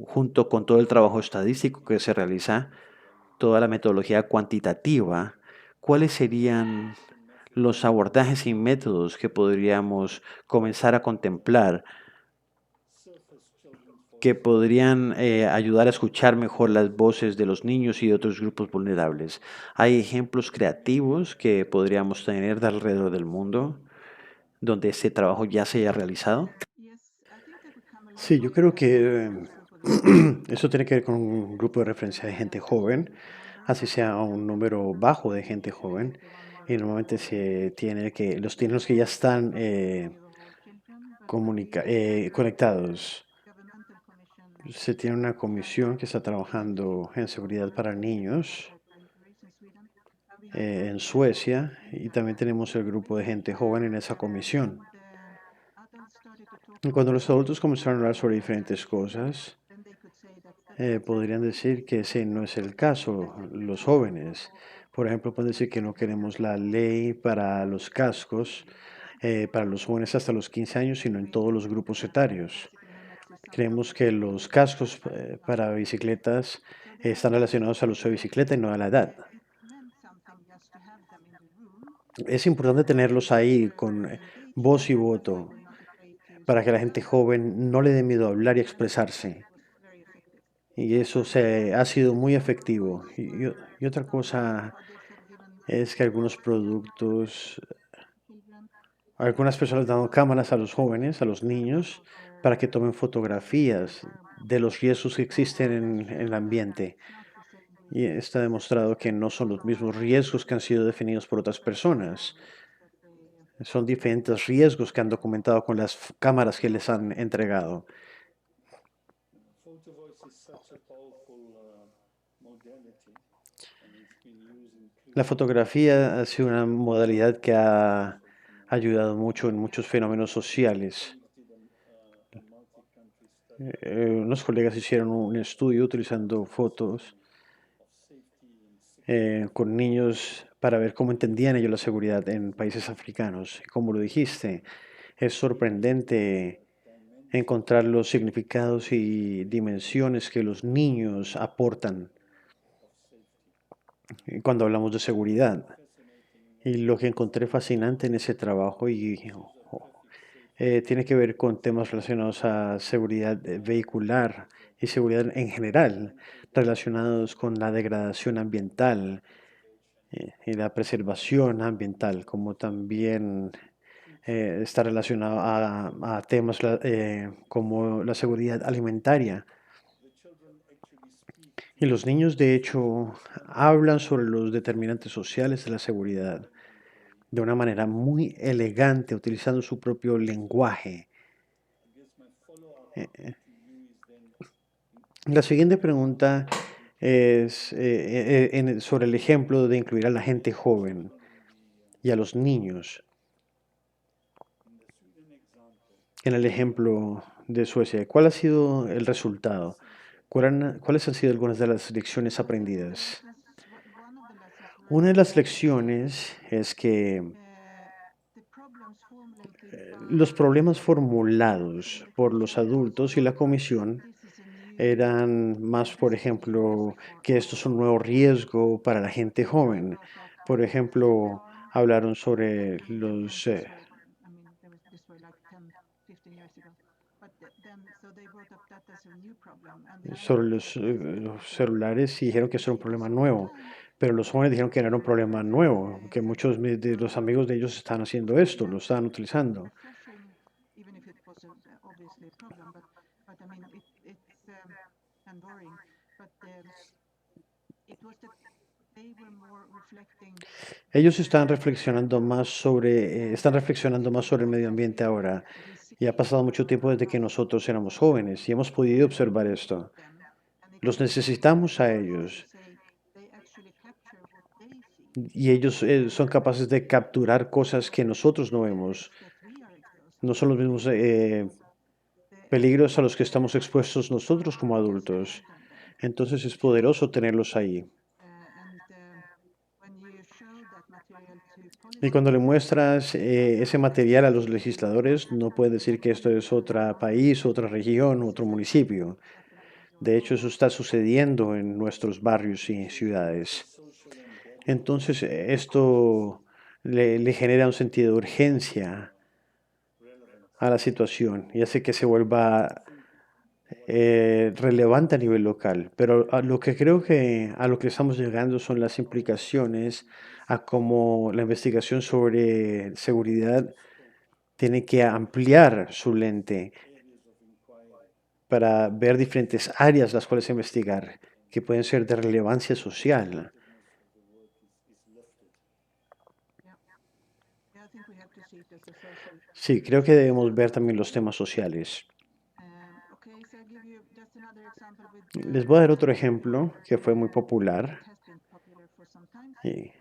junto con todo el trabajo estadístico que se realiza, toda la metodología cuantitativa, cuáles serían los abordajes y métodos que podríamos comenzar a contemplar que podrían ayudar a escuchar mejor las voces de los niños y de otros grupos vulnerables. Hay ejemplos creativos que podríamos tener de alrededor del mundo donde ese trabajo ya se haya realizado. Sí, yo creo que eso tiene que ver con un grupo de referencia de gente joven, así sea un número bajo de gente joven. Y normalmente se tiene que, tienen los que ya están conectados. Se tiene una comisión que está trabajando en seguridad para niños en Suecia y también tenemos el grupo de gente joven en esa comisión. Y cuando los adultos comenzaron a hablar sobre diferentes cosas, podrían decir que ese no es el caso, los jóvenes. Por ejemplo, pueden decir que no queremos la ley para los cascos para los jóvenes hasta los 15 años, sino en todos los grupos etarios. Creemos que los cascos para bicicletas están relacionados al uso de bicicleta y no a la edad. Es importante tenerlos ahí con voz y voto para que la gente joven no le dé miedo a hablar y expresarse. Y eso ha sido muy efectivo. Y otra cosa es que algunos productos, algunas personas dan cámaras a los jóvenes, a los niños, para que tomen fotografías de los riesgos que existen en el ambiente. Y está demostrado que no son los mismos riesgos que han sido definidos por otras personas. Son diferentes riesgos que han documentado con las cámaras que les han entregado. La fotografía ha sido una modalidad que ha ayudado mucho en muchos fenómenos sociales. Unos colegas hicieron un estudio utilizando fotos con niños para ver cómo entendían ellos la seguridad en países africanos. Como lo dijiste, es sorprendente encontrar los significados y dimensiones que los niños aportan. cuando hablamos de seguridad. Y lo que encontré fascinante en ese trabajo tiene que ver con temas relacionados a seguridad vehicular y seguridad en general, relacionados con la degradación ambiental y la preservación ambiental, como también está relacionado a temas como la seguridad alimentaria. Y los niños, de hecho, hablan sobre los determinantes sociales de la seguridad de una manera muy elegante, utilizando su propio lenguaje. Eh, La siguiente pregunta es sobre el ejemplo de incluir a la gente joven y a los niños. En el ejemplo de Suecia, ¿cuál ha sido el resultado? ¿Cuáles han sido algunas de las lecciones aprendidas? Una de las lecciones es que los problemas formulados por los adultos y la comisión eran más, por ejemplo, que esto es un nuevo riesgo para la gente joven. Por ejemplo, hablaron sobre los celulares y dijeron que eso era un problema nuevo. Pero los jóvenes dijeron que no era un problema nuevo, que muchos de los amigos de ellos están haciendo esto, lo están utilizando. Ellos están reflexionando más sobre el medio ambiente ahora. Y ha pasado mucho tiempo desde que nosotros éramos jóvenes y hemos podido observar esto. Los necesitamos a ellos y ellos son capaces de capturar cosas que nosotros no vemos. No son los mismos peligros a los que estamos expuestos nosotros como adultos. Entonces es poderoso tenerlos ahí. Y cuando le muestras ese material a los legisladores, no puedes decir que esto es otro país, otra región, otro municipio. De hecho, eso está sucediendo en nuestros barrios y ciudades. Entonces, esto le genera un sentido de urgencia a la situación y hace que se vuelva relevante a nivel local. Pero lo que creo que a lo que estamos llegando son las implicaciones a cómo la investigación sobre seguridad tiene que ampliar su lente para ver diferentes áreas las cuales investigar que pueden ser de relevancia social. Sí, creo que debemos ver también los temas sociales. Les voy a dar otro ejemplo que fue muy popular. Y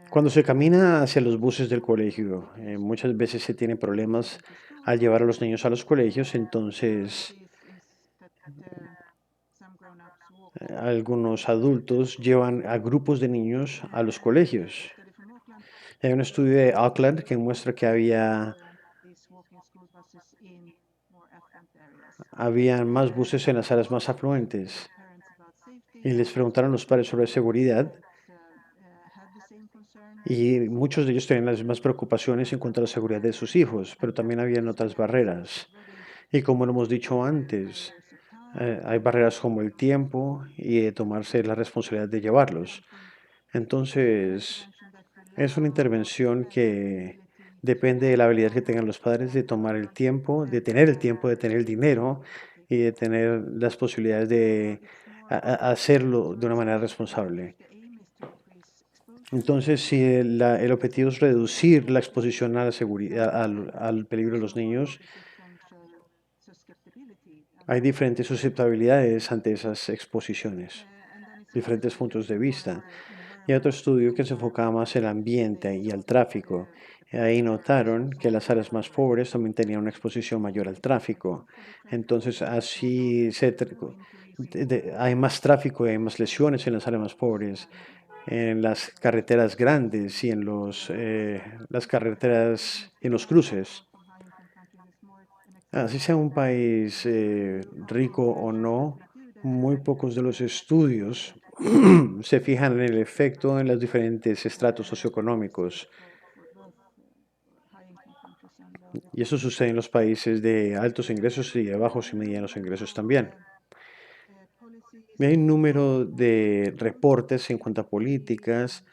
cuando se camina hacia los buses del colegio, muchas veces se tienen problemas al llevar a los niños a los colegios, entonces algunos adultos llevan a grupos de niños a los colegios. Hay un estudio de Auckland que muestra que había más buses en las áreas más afluentes y les preguntaron a los padres sobre seguridad y muchos de ellos tenían las mismas preocupaciones en cuanto a la seguridad de sus hijos, pero también habían otras barreras. Y como lo hemos dicho antes, hay barreras como el tiempo y tomarse la responsabilidad de llevarlos. Entonces, es una intervención que depende de la habilidad que tengan los padres de tomar el tiempo, de tener el tiempo, de tener el dinero y de tener las posibilidades de hacerlo de una manera responsable. Entonces, si el objetivo es reducir la exposición a la seguridad, al peligro de los niños, hay diferentes susceptibilidades ante esas exposiciones, diferentes puntos de vista. Y otro estudio que se enfocaba más en el ambiente y al tráfico. Ahí notaron que las áreas más pobres también tenían una exposición mayor al tráfico. Entonces, hay más tráfico y hay más lesiones en las áreas más pobres, en las carreteras grandes y en las carreteras, en los cruces. Así sea un país rico o no, Muy pocos de los estudios se fijan en el efecto en los diferentes estratos socioeconómicos. Y eso sucede en los países de altos ingresos y de bajos y medianos ingresos también. Y hay un número de reportes en cuanto a políticas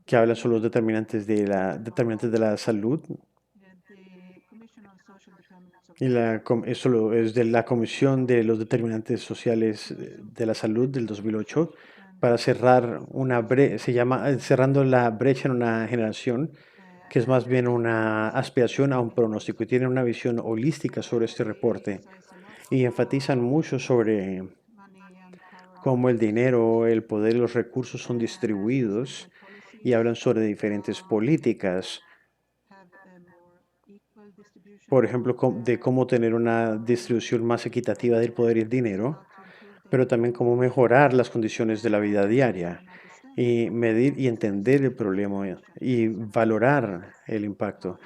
que hablan sobre los determinantes de la salud. Y eso es de la Comisión de los Determinantes Sociales de la Salud del 2008 para cerrar se llama Cerrando la brecha en una generación, que es más bien una aspiración a un pronóstico y tienen una visión holística sobre este reporte y enfatizan mucho sobre cómo el dinero, el poder y los recursos son distribuidos y hablan sobre diferentes políticas, por ejemplo, de cómo tener una distribución más equitativa del poder y el dinero, pero también cómo mejorar las condiciones de la vida diaria y medir y entender el problema y valorar el impacto.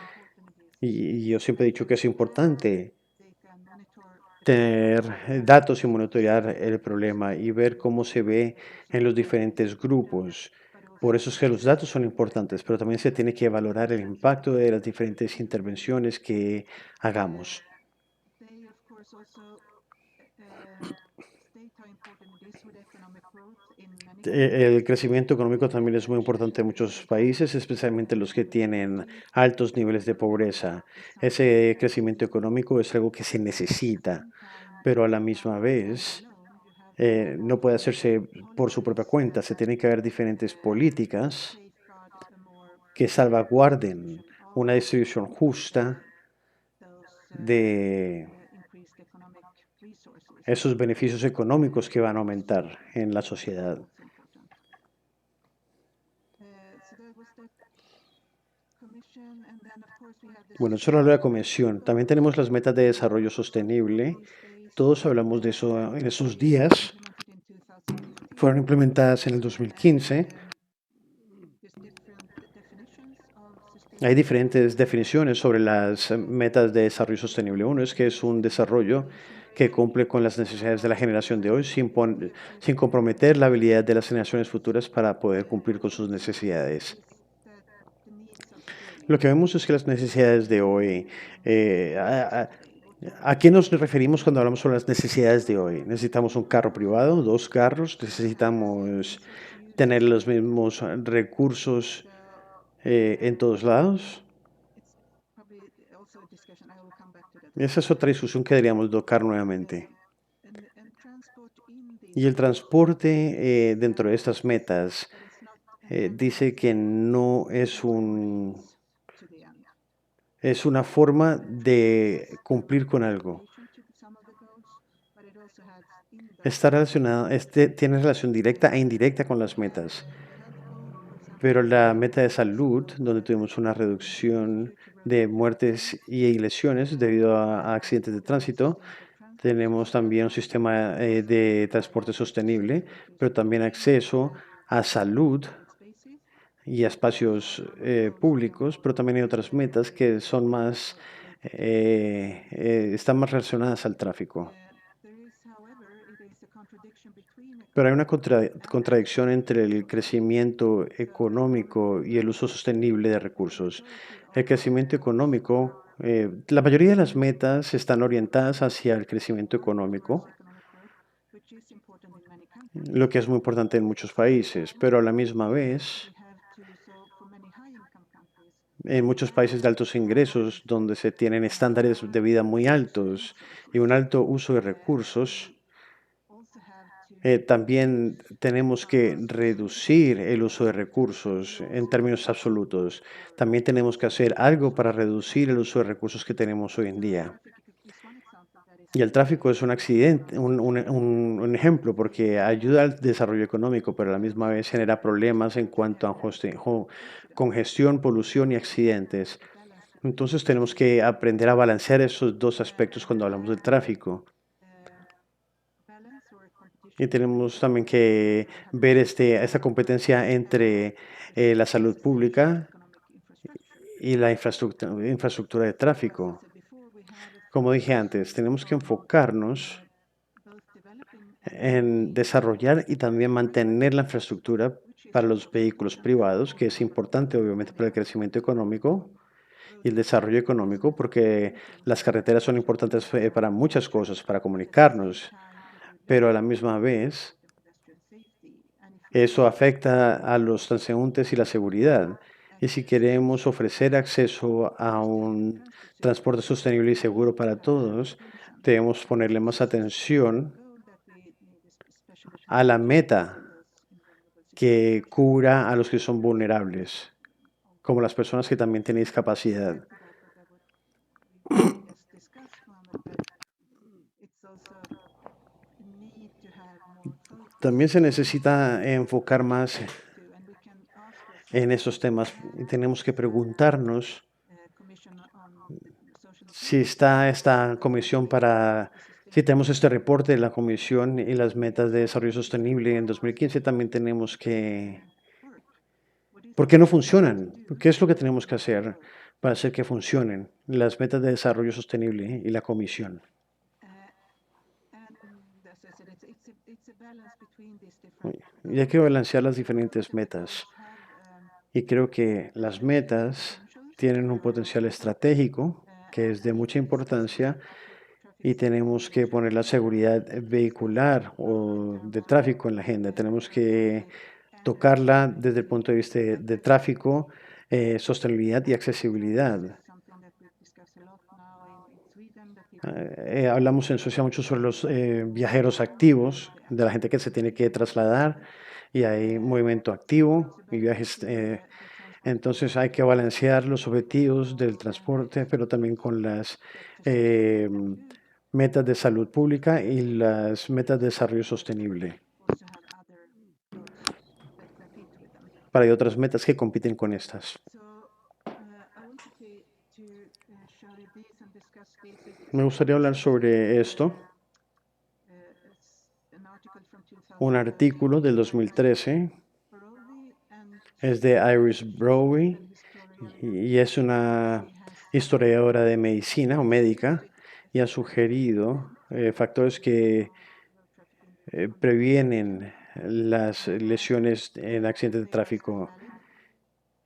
Y yo siempre he dicho que es importante tener datos y monitorear el problema y ver cómo se ve en los diferentes grupos. Por eso es que los datos son importantes, pero también se tiene que valorar el impacto de las diferentes intervenciones que hagamos. El crecimiento económico también es muy importante en muchos países, especialmente los que tienen altos niveles de pobreza. Ese crecimiento económico es algo que se necesita, pero a la misma vez no puede hacerse por su propia cuenta. Se tienen que haber diferentes políticas que salvaguarden una distribución justa de esos beneficios económicos que van a aumentar en la sociedad. Bueno, eso era la Comisión. También tenemos las metas de desarrollo sostenible. Todos hablamos de eso en esos días. Fueron implementadas en el 2015. Hay diferentes definiciones sobre las metas de desarrollo sostenible. Uno es que es un desarrollo que cumple con las necesidades de la generación de hoy sin comprometer la habilidad de las generaciones futuras para poder cumplir con sus necesidades. Lo que vemos es que las necesidades de hoy, eh, a, a- ¿a qué nos referimos cuando hablamos sobre las necesidades de hoy? ¿Necesitamos un carro privado, dos carros? ¿Necesitamos tener los mismos recursos en todos lados? Esa es otra discusión que deberíamos tocar nuevamente. Y el transporte dentro de estas metas dice que no es una forma de cumplir con algo. Está relacionado, tiene relación directa e indirecta con las metas. Pero la meta de salud, donde tuvimos una reducción de muertes y lesiones debido a accidentes de tránsito, tenemos también un sistema de transporte sostenible, pero también acceso a salud y a espacios públicos, pero también hay otras metas que son están más relacionadas al tráfico. Pero hay una contradicción entre el crecimiento económico y el uso sostenible de recursos. El crecimiento económico, la mayoría de las metas están orientadas hacia el crecimiento económico, lo que es muy importante en muchos países, pero a la misma vez, en muchos países de altos ingresos, donde se tienen estándares de vida muy altos y un alto uso de recursos, también tenemos que reducir el uso de recursos en términos absolutos. También tenemos que hacer algo para reducir el uso de recursos que tenemos hoy en día. Y el tráfico es un accidente, un ejemplo, porque ayuda al desarrollo económico, pero a la misma vez genera problemas en cuanto a congestión, polución y accidentes. Entonces tenemos que aprender a balancear esos dos aspectos cuando hablamos del tráfico. Y tenemos también que ver esta competencia entre la salud pública y la infraestructura de tráfico. Como dije antes, tenemos que enfocarnos en desarrollar y también mantener la infraestructura para los vehículos privados, que es importante obviamente para el crecimiento económico y el desarrollo económico, porque las carreteras son importantes para muchas cosas, para comunicarnos, pero a la misma vez eso afecta a los transeúntes y la seguridad. Y si queremos ofrecer acceso a un transporte sostenible y seguro para todos, debemos ponerle más atención a la meta que cubra a los que son vulnerables, como las personas que también tienen discapacidad. También se necesita enfocar más en esos temas y tenemos que preguntarnos si está esta comisión si tenemos este reporte de la comisión y las metas de desarrollo sostenible en 2015, también tenemos que, ¿por qué no funcionan? ¿Qué es lo que tenemos que hacer para hacer que funcionen las metas de desarrollo sostenible y la comisión? Y hay que balancear las diferentes metas. Y creo que las metas tienen un potencial estratégico que es de mucha importancia y tenemos que poner la seguridad vehicular o de tráfico en la agenda. Tenemos que tocarla desde el punto de vista de tráfico, sostenibilidad y accesibilidad. Hablamos en Suecia mucho sobre los viajeros activos, de la gente que se tiene que trasladar y hay movimiento activo y viajes. Entonces hay que balancear los objetivos del transporte, pero también con las eh, metas de salud pública y las metas de desarrollo sostenible. Para hay otras metas que compiten con estas. Me gustaría hablar sobre esto. Un artículo del 2013 es de Iris Browy y es una historiadora de medicina o médica y ha sugerido factores que previenen las lesiones en accidentes de tráfico.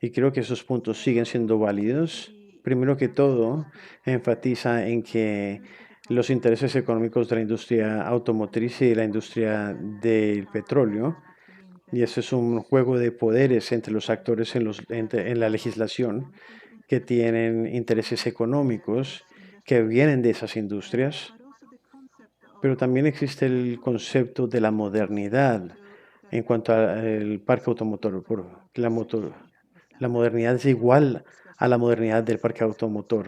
Y creo que esos puntos siguen siendo válidos. Primero que todo, enfatiza en que los intereses económicos de la industria automotriz y de la industria del petróleo, y eso es un juego de poderes entre los actores en la legislación que tienen intereses económicos que vienen de esas industrias, pero también existe el concepto de la modernidad en cuanto al parque automotor. La modernidad es igual a la modernidad del parque automotor.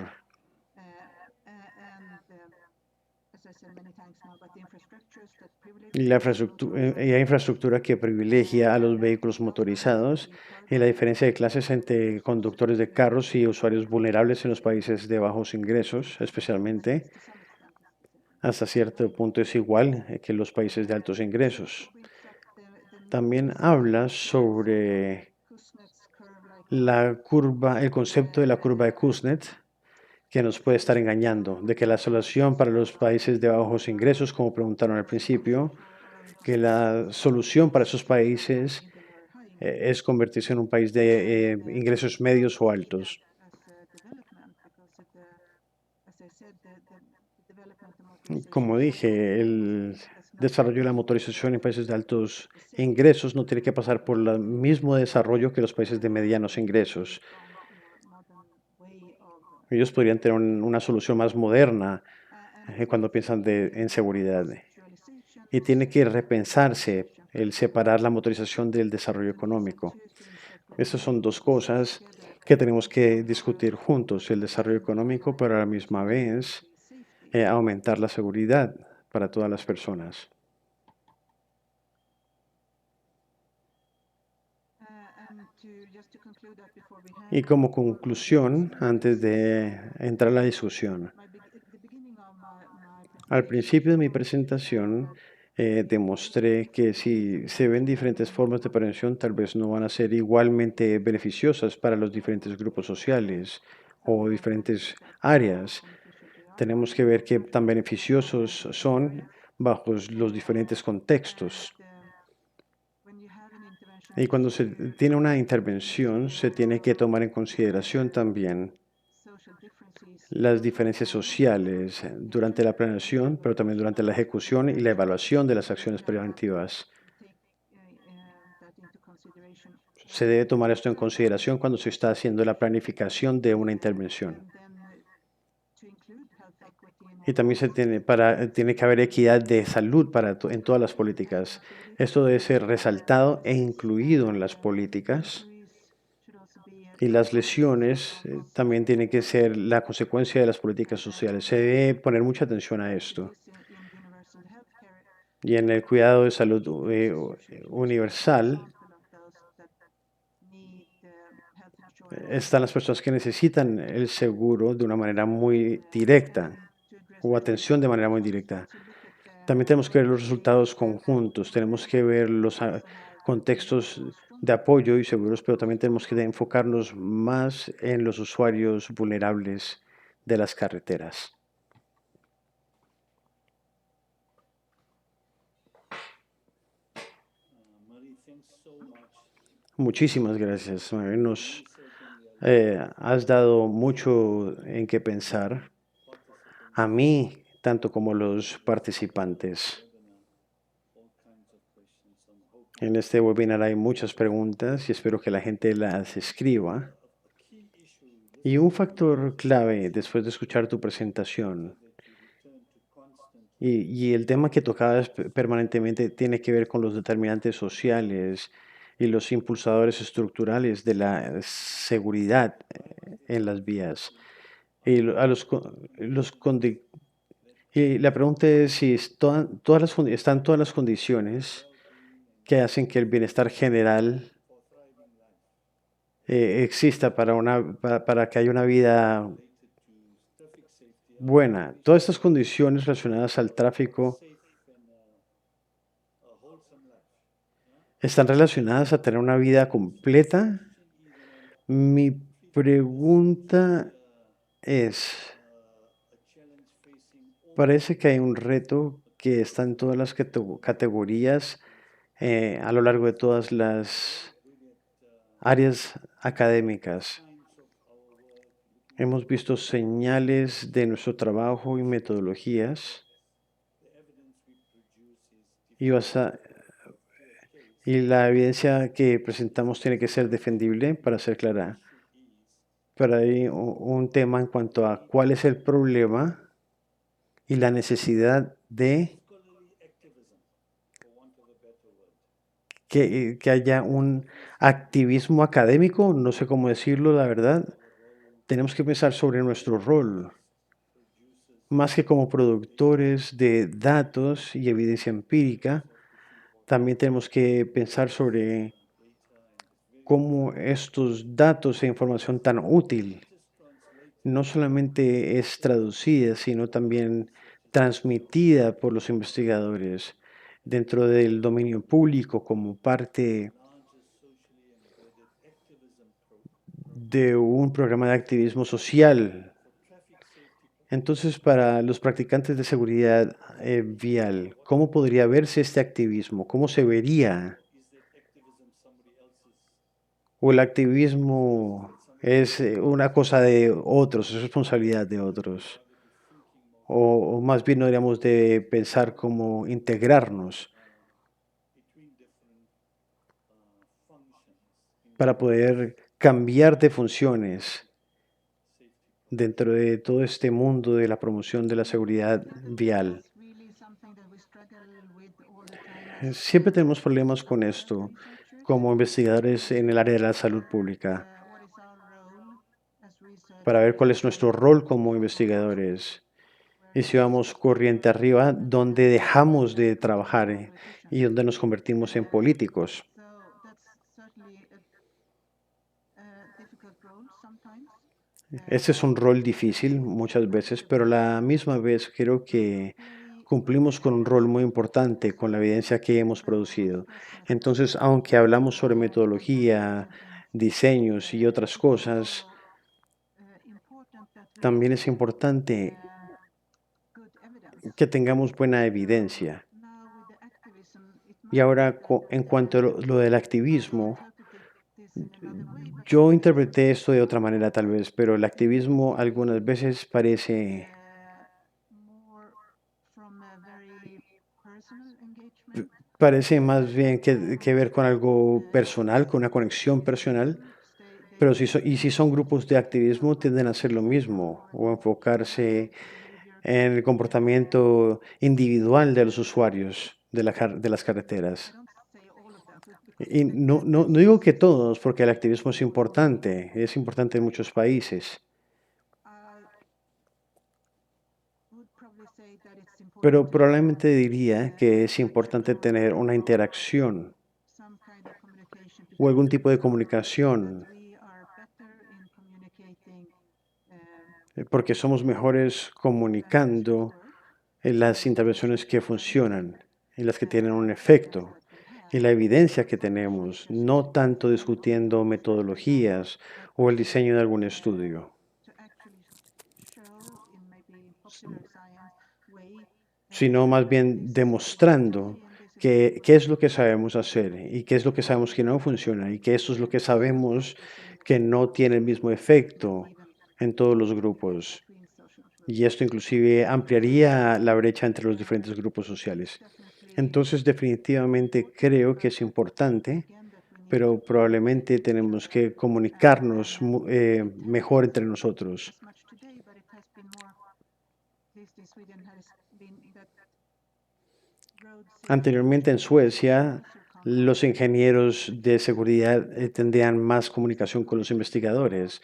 Y hay infraestructura que privilegia a los vehículos motorizados y la diferencia de clases entre conductores de carros y usuarios vulnerables en los países de bajos ingresos, especialmente, hasta cierto punto es igual que los países de altos ingresos. También habla sobre el concepto de la curva de Kuznets, que nos puede estar engañando, de que la solución para los países de bajos ingresos, como preguntaron al principio, que la solución para esos países es convertirse en un país de ingresos medios o altos. Como dije, el desarrollo de la motorización en países de altos ingresos no tiene que pasar por el mismo desarrollo que los países de medianos ingresos. Ellos podrían tener una solución más moderna cuando piensan en seguridad. Y tiene que repensarse el separar la motorización del desarrollo económico. Esas son dos cosas que tenemos que discutir juntos, el desarrollo económico, pero a la misma vez aumentar la seguridad para todas las personas. Y como conclusión, antes de entrar a la discusión, al principio de mi presentación demostré que si se ven diferentes formas de prevención, tal vez no van a ser igualmente beneficiosas para los diferentes grupos sociales o diferentes áreas. Tenemos que ver qué tan beneficiosos son bajo los diferentes contextos. Y cuando se tiene una intervención, se tiene que tomar en consideración también las diferencias sociales durante la planeación, pero también durante la ejecución y la evaluación de las acciones preventivas. Se debe tomar esto en consideración cuando se está haciendo la planificación de una intervención. Y también tiene que haber equidad de salud en todas las políticas. Esto debe ser resaltado e incluido en las políticas. Y las lesiones también tienen que ser la consecuencia de las políticas sociales. Se debe poner mucha atención a esto. Y en el cuidado de salud universal están las personas que necesitan el seguro de una manera muy directa o atención de manera muy directa. También tenemos que ver los resultados conjuntos, tenemos que ver los contextos de apoyo y seguros, pero también tenemos que enfocarnos más en los usuarios vulnerables de las carreteras. Muchísimas gracias, María. Nos has dado mucho en qué pensar, a mí tanto como los participantes. En este webinar hay muchas preguntas y espero que la gente las escriba. Y un factor clave después de escuchar tu presentación y el tema que tocabas permanentemente tiene que ver con los determinantes sociales y los impulsadores estructurales de la seguridad en las vías. Y y la pregunta es si están todas las condiciones que hacen que el bienestar general exista para que haya una vida buena. Todas estas condiciones relacionadas al tráfico están relacionadas a tener una vida completa. Mi pregunta es, parece que hay un reto que está en todas las categorías a lo largo de todas las áreas académicas. Hemos visto señales de nuestro trabajo y metodologías y, y la evidencia que presentamos tiene que ser defendible para ser clara. Pero hay un tema en cuanto a cuál es el problema y la necesidad de que haya un activismo académico, no sé cómo decirlo, la verdad. Tenemos que pensar sobre nuestro rol, más que como productores de datos y evidencia empírica, también tenemos que pensar sobre cómo estos datos e información tan útil no solamente es traducida, sino también transmitida por los investigadores dentro del dominio público como parte de un programa de activismo social. Entonces, para los practicantes de seguridad vial, ¿cómo podría verse este activismo? ¿Cómo se vería? ¿O el activismo es una cosa de otros, es responsabilidad de otros? O más bien no deberíamos de pensar cómo integrarnos para poder cambiar de funciones dentro de todo este mundo de la promoción de la seguridad vial. Siempre tenemos problemas con esto como investigadores en el área de la salud pública para ver cuál es nuestro rol como investigadores. Y si vamos corriente arriba, donde dejamos de trabajar y donde nos convertimos en políticos. Ese es un rol difícil muchas veces, pero a la misma vez creo que cumplimos con un rol muy importante con la evidencia que hemos producido. Entonces, aunque hablamos sobre metodología, diseños y otras cosas, también es importante que tengamos buena evidencia. Y ahora, en cuanto a lo del activismo, yo interpreté esto de otra manera tal vez, pero el activismo algunas veces parece más bien que ver con algo personal, con una conexión personal, pero si son grupos de activismo, tienden a hacer lo mismo o enfocarse en el comportamiento individual de los usuarios de las carreteras. Y no digo que todos, porque el activismo es importante en muchos países, pero probablemente diría que es importante tener una interacción o algún tipo de comunicación, porque somos mejores comunicando en las intervenciones que funcionan, en las que tienen un efecto, y la evidencia que tenemos, no tanto discutiendo metodologías o el diseño de algún estudio, sino más bien demostrando qué es lo que sabemos hacer y qué es lo que sabemos que no funciona y que eso es lo que sabemos que no tiene el mismo efecto en todos los grupos. Y esto inclusive ampliaría la brecha entre los diferentes grupos sociales. Entonces, definitivamente creo que es importante, pero probablemente tenemos que comunicarnos mejor entre nosotros. Anteriormente en Suecia, los ingenieros de seguridad tendrían más comunicación con los investigadores.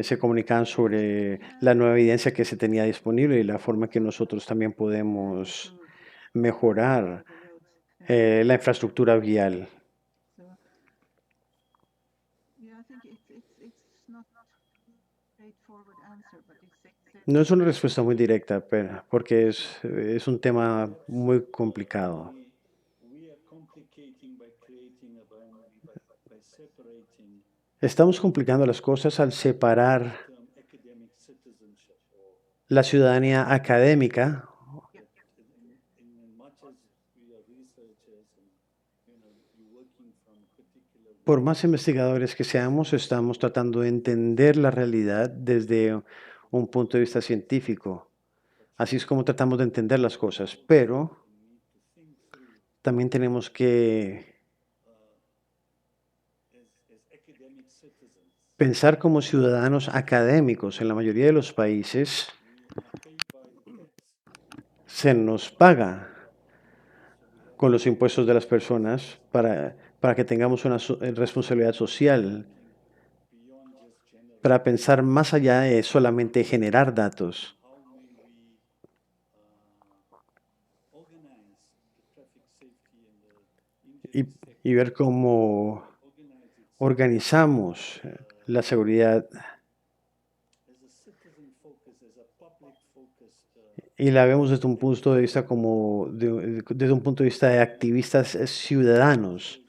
Se comunicaban sobre la nueva evidencia que se tenía disponible y la forma que nosotros también podemos mejorar la infraestructura vial. No es una respuesta muy directa, pero, porque es un tema muy complicado. Estamos complicando las cosas al separar la ciudadanía académica. Por más investigadores que seamos, estamos tratando de entender la realidad desde un punto de vista científico. Así es como tratamos de entender las cosas, pero también tenemos que pensar como ciudadanos académicos. En la mayoría de los países se nos paga con los impuestos de las personas para que tengamos una responsabilidad social, para pensar más allá de solamente generar datos y, y ver cómo organizamos la seguridad y la vemos desde un punto de vista desde un punto de vista de activistas ciudadanos,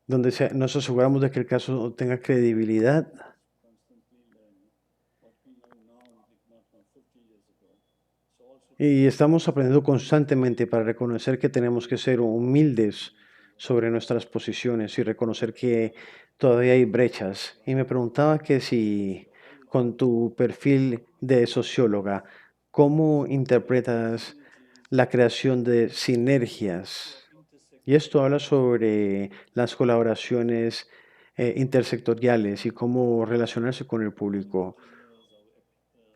donde nos aseguramos de que el caso tenga credibilidad. Y estamos aprendiendo constantemente para reconocer que tenemos que ser humildes sobre nuestras posiciones y reconocer que todavía hay brechas. Y me preguntaba que si con tu perfil de socióloga, ¿cómo interpretas la creación de sinergias? Y esto habla sobre las colaboraciones intersectoriales y cómo relacionarse con el público.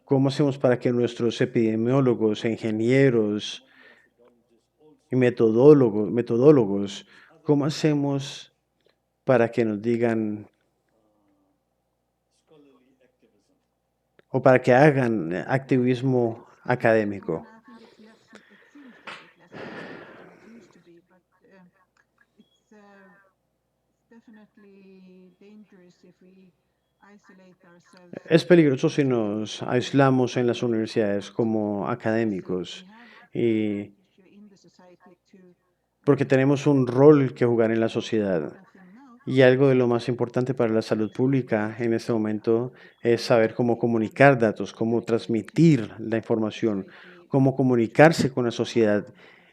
¿Cómo hacemos para que nuestros epidemiólogos, ingenieros y metodólogos, cómo hacemos para que nos digan o para que hagan activismo académico? Es peligroso si nos aislamos en las universidades como académicos y porque tenemos un rol que jugar en la sociedad. Y algo de lo más importante para la salud pública en este momento es saber cómo comunicar datos, cómo transmitir la información, cómo comunicarse con la sociedad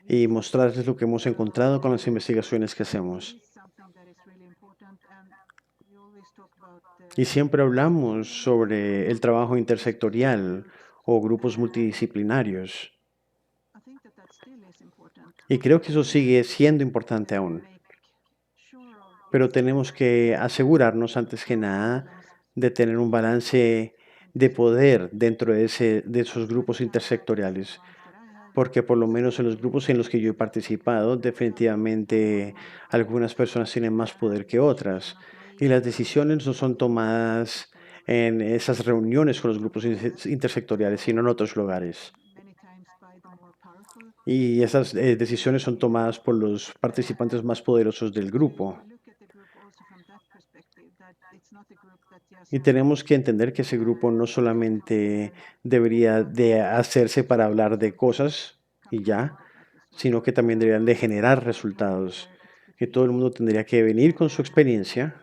y mostrarles lo que hemos encontrado con las investigaciones que hacemos. Y siempre hablamos sobre el trabajo intersectorial o grupos multidisciplinarios. Y creo que eso sigue siendo importante aún. Pero tenemos que asegurarnos antes que nada de tener un balance de poder dentro de esos grupos intersectoriales, porque por lo menos en los grupos en los que yo he participado, definitivamente algunas personas tienen más poder que otras y las decisiones no son tomadas en esas reuniones con los grupos intersectoriales, sino en otros lugares. Y esas decisiones son tomadas por los participantes más poderosos del grupo. Y tenemos que entender que ese grupo no solamente debería de hacerse para hablar de cosas y ya, sino que también deberían de generar resultados. Que todo el mundo tendría que venir con su experiencia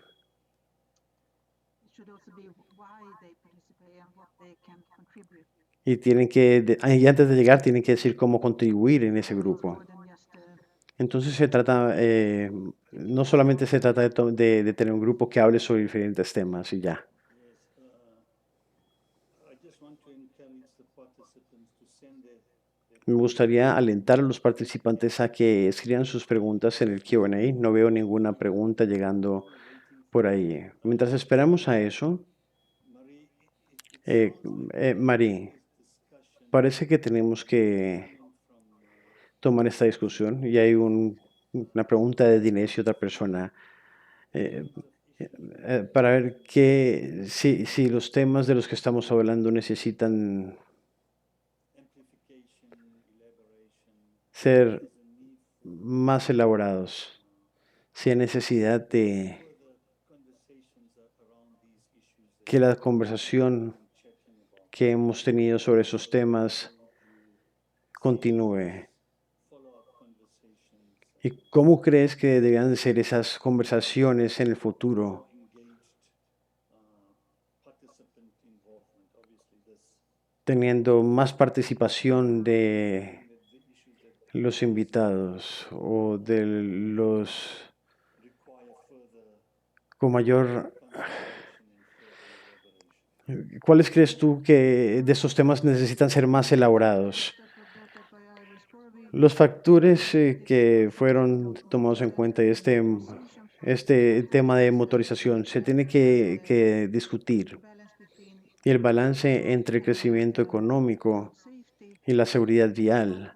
y tienen que, y antes de llegar, tienen que decir cómo contribuir en ese grupo. Entonces se trata, no solamente se trata de tener un grupo que hable sobre diferentes temas y ya. Me gustaría alentar a los participantes a que escriban sus preguntas en el Q&A. No veo ninguna pregunta llegando por ahí. Mientras esperamos a eso, eh, Mari, parece que tenemos que tomar esta discusión y hay una pregunta de Dinesh y otra persona eh, para ver si los temas de los que estamos hablando necesitan ser más elaborados, si hay necesidad de que la conversación que hemos tenido sobre esos temas continúe. ¿Y cómo crees que deberían ser esas conversaciones en el futuro? Teniendo más participación de los invitados o de los con mayor... ¿Cuáles crees tú que de esos temas necesitan ser más elaborados? Los factores que fueron tomados en cuenta y este tema de motorización se tiene que discutir y el balance entre el crecimiento económico y la seguridad vial.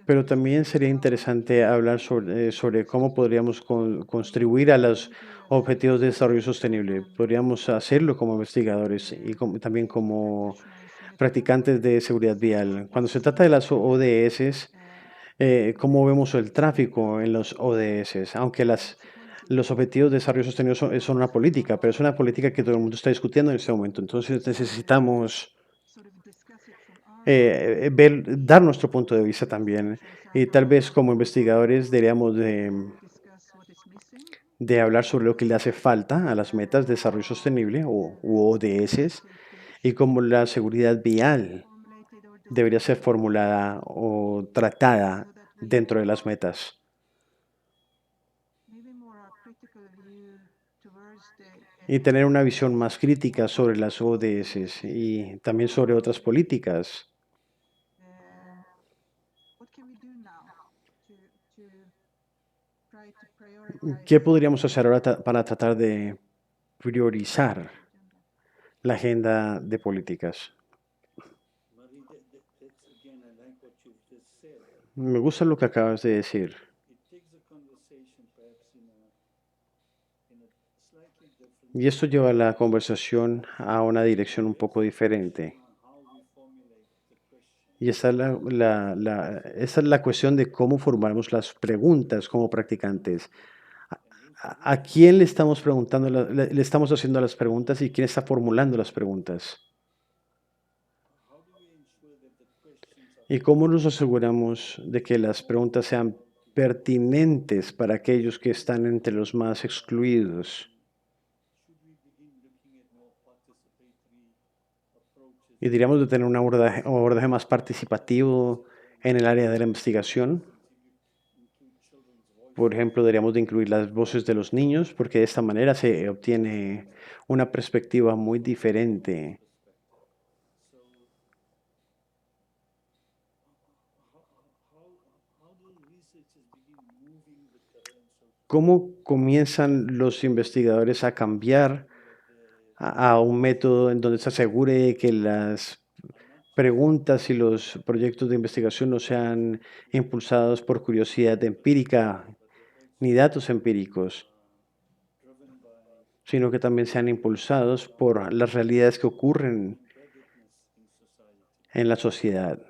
Pero también sería interesante hablar sobre cómo podríamos contribuir a los objetivos de desarrollo sostenible. Podríamos hacerlo como investigadores y también como practicantes de seguridad vial. Cuando se trata de las ODS, cómo vemos el tráfico en los ODS, aunque los objetivos de desarrollo sostenible son una política, pero es una política que todo el mundo está discutiendo en este momento. Entonces necesitamos dar nuestro punto de vista también. Y tal vez como investigadores deberíamos de hablar sobre lo que le hace falta a las metas de desarrollo sostenible u ODS y cómo la seguridad vial debería ser formulada o tratada dentro de las metas. Y tener una visión más crítica sobre las ODS y también sobre otras políticas. ¿Qué podríamos hacer ahora para tratar de priorizar la agenda de políticas? Me gusta lo que acabas de decir. Y esto lleva la conversación a una dirección un poco diferente. Y esa es la cuestión de cómo formulamos las preguntas como practicantes. ¿A quién le estamos preguntando, le estamos haciendo las preguntas y quién está formulando las preguntas? ¿Y cómo nos aseguramos de que las preguntas sean pertinentes para aquellos que están entre los más excluidos. Y diríamos de tener un abordaje más participativo en el área de la investigación. Por ejemplo, deberíamos de incluir las voces de los niños, porque de esta manera se obtiene una perspectiva muy diferente. ¿Cómo comienzan los investigadores a cambiar a un método en donde se asegure que las preguntas y los proyectos de investigación no sean impulsados por curiosidad empírica ni datos empíricos, sino que también sean impulsados por las realidades que ocurren en la sociedad?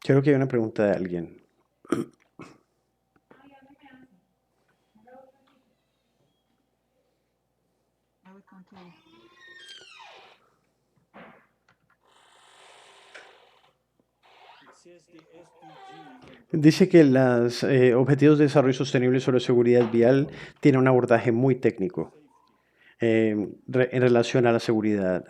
Creo que hay una pregunta de alguien. Dice que los Objetivos de Desarrollo Sostenible sobre seguridad vial tienen un abordaje muy técnico en relación a la seguridad.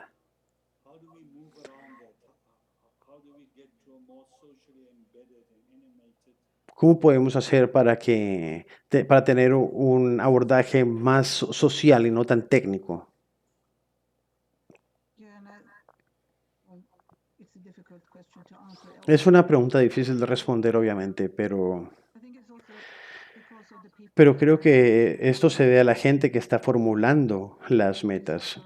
¿Cómo podemos hacer para para tener un abordaje más social y no tan técnico? Es una pregunta difícil de responder, obviamente, pero creo que esto se debe a la gente que está formulando las metas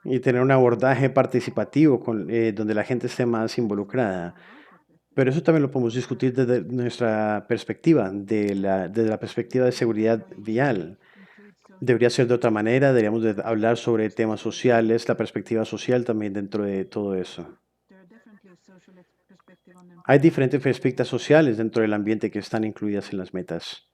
y tener un abordaje participativo donde la gente esté más involucrada. Pero eso también lo podemos discutir desde nuestra perspectiva, desde la perspectiva de seguridad vial. Debería ser de otra manera, deberíamos de hablar sobre temas sociales, la perspectiva social también dentro de todo eso. Hay diferentes perspectivas sociales dentro del ambiente que están incluidas en las metas.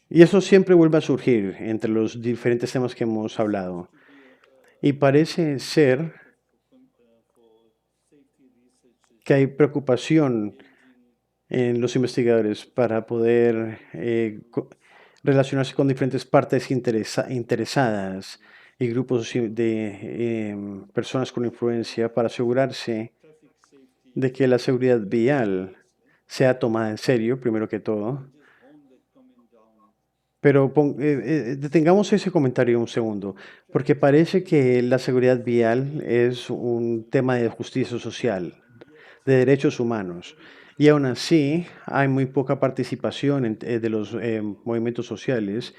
Y eso siempre vuelve a surgir entre los diferentes temas que hemos hablado. Y parece ser que hay preocupación en los investigadores para poder relacionarse con diferentes partes interesadas y grupos de personas con influencia para asegurarse de que la seguridad vial sea tomada en serio, primero que todo. Pero detengamos ese comentario un segundo, porque parece que la seguridad vial es un tema de justicia social, de derechos humanos. Y aún así hay muy poca participación de los movimientos sociales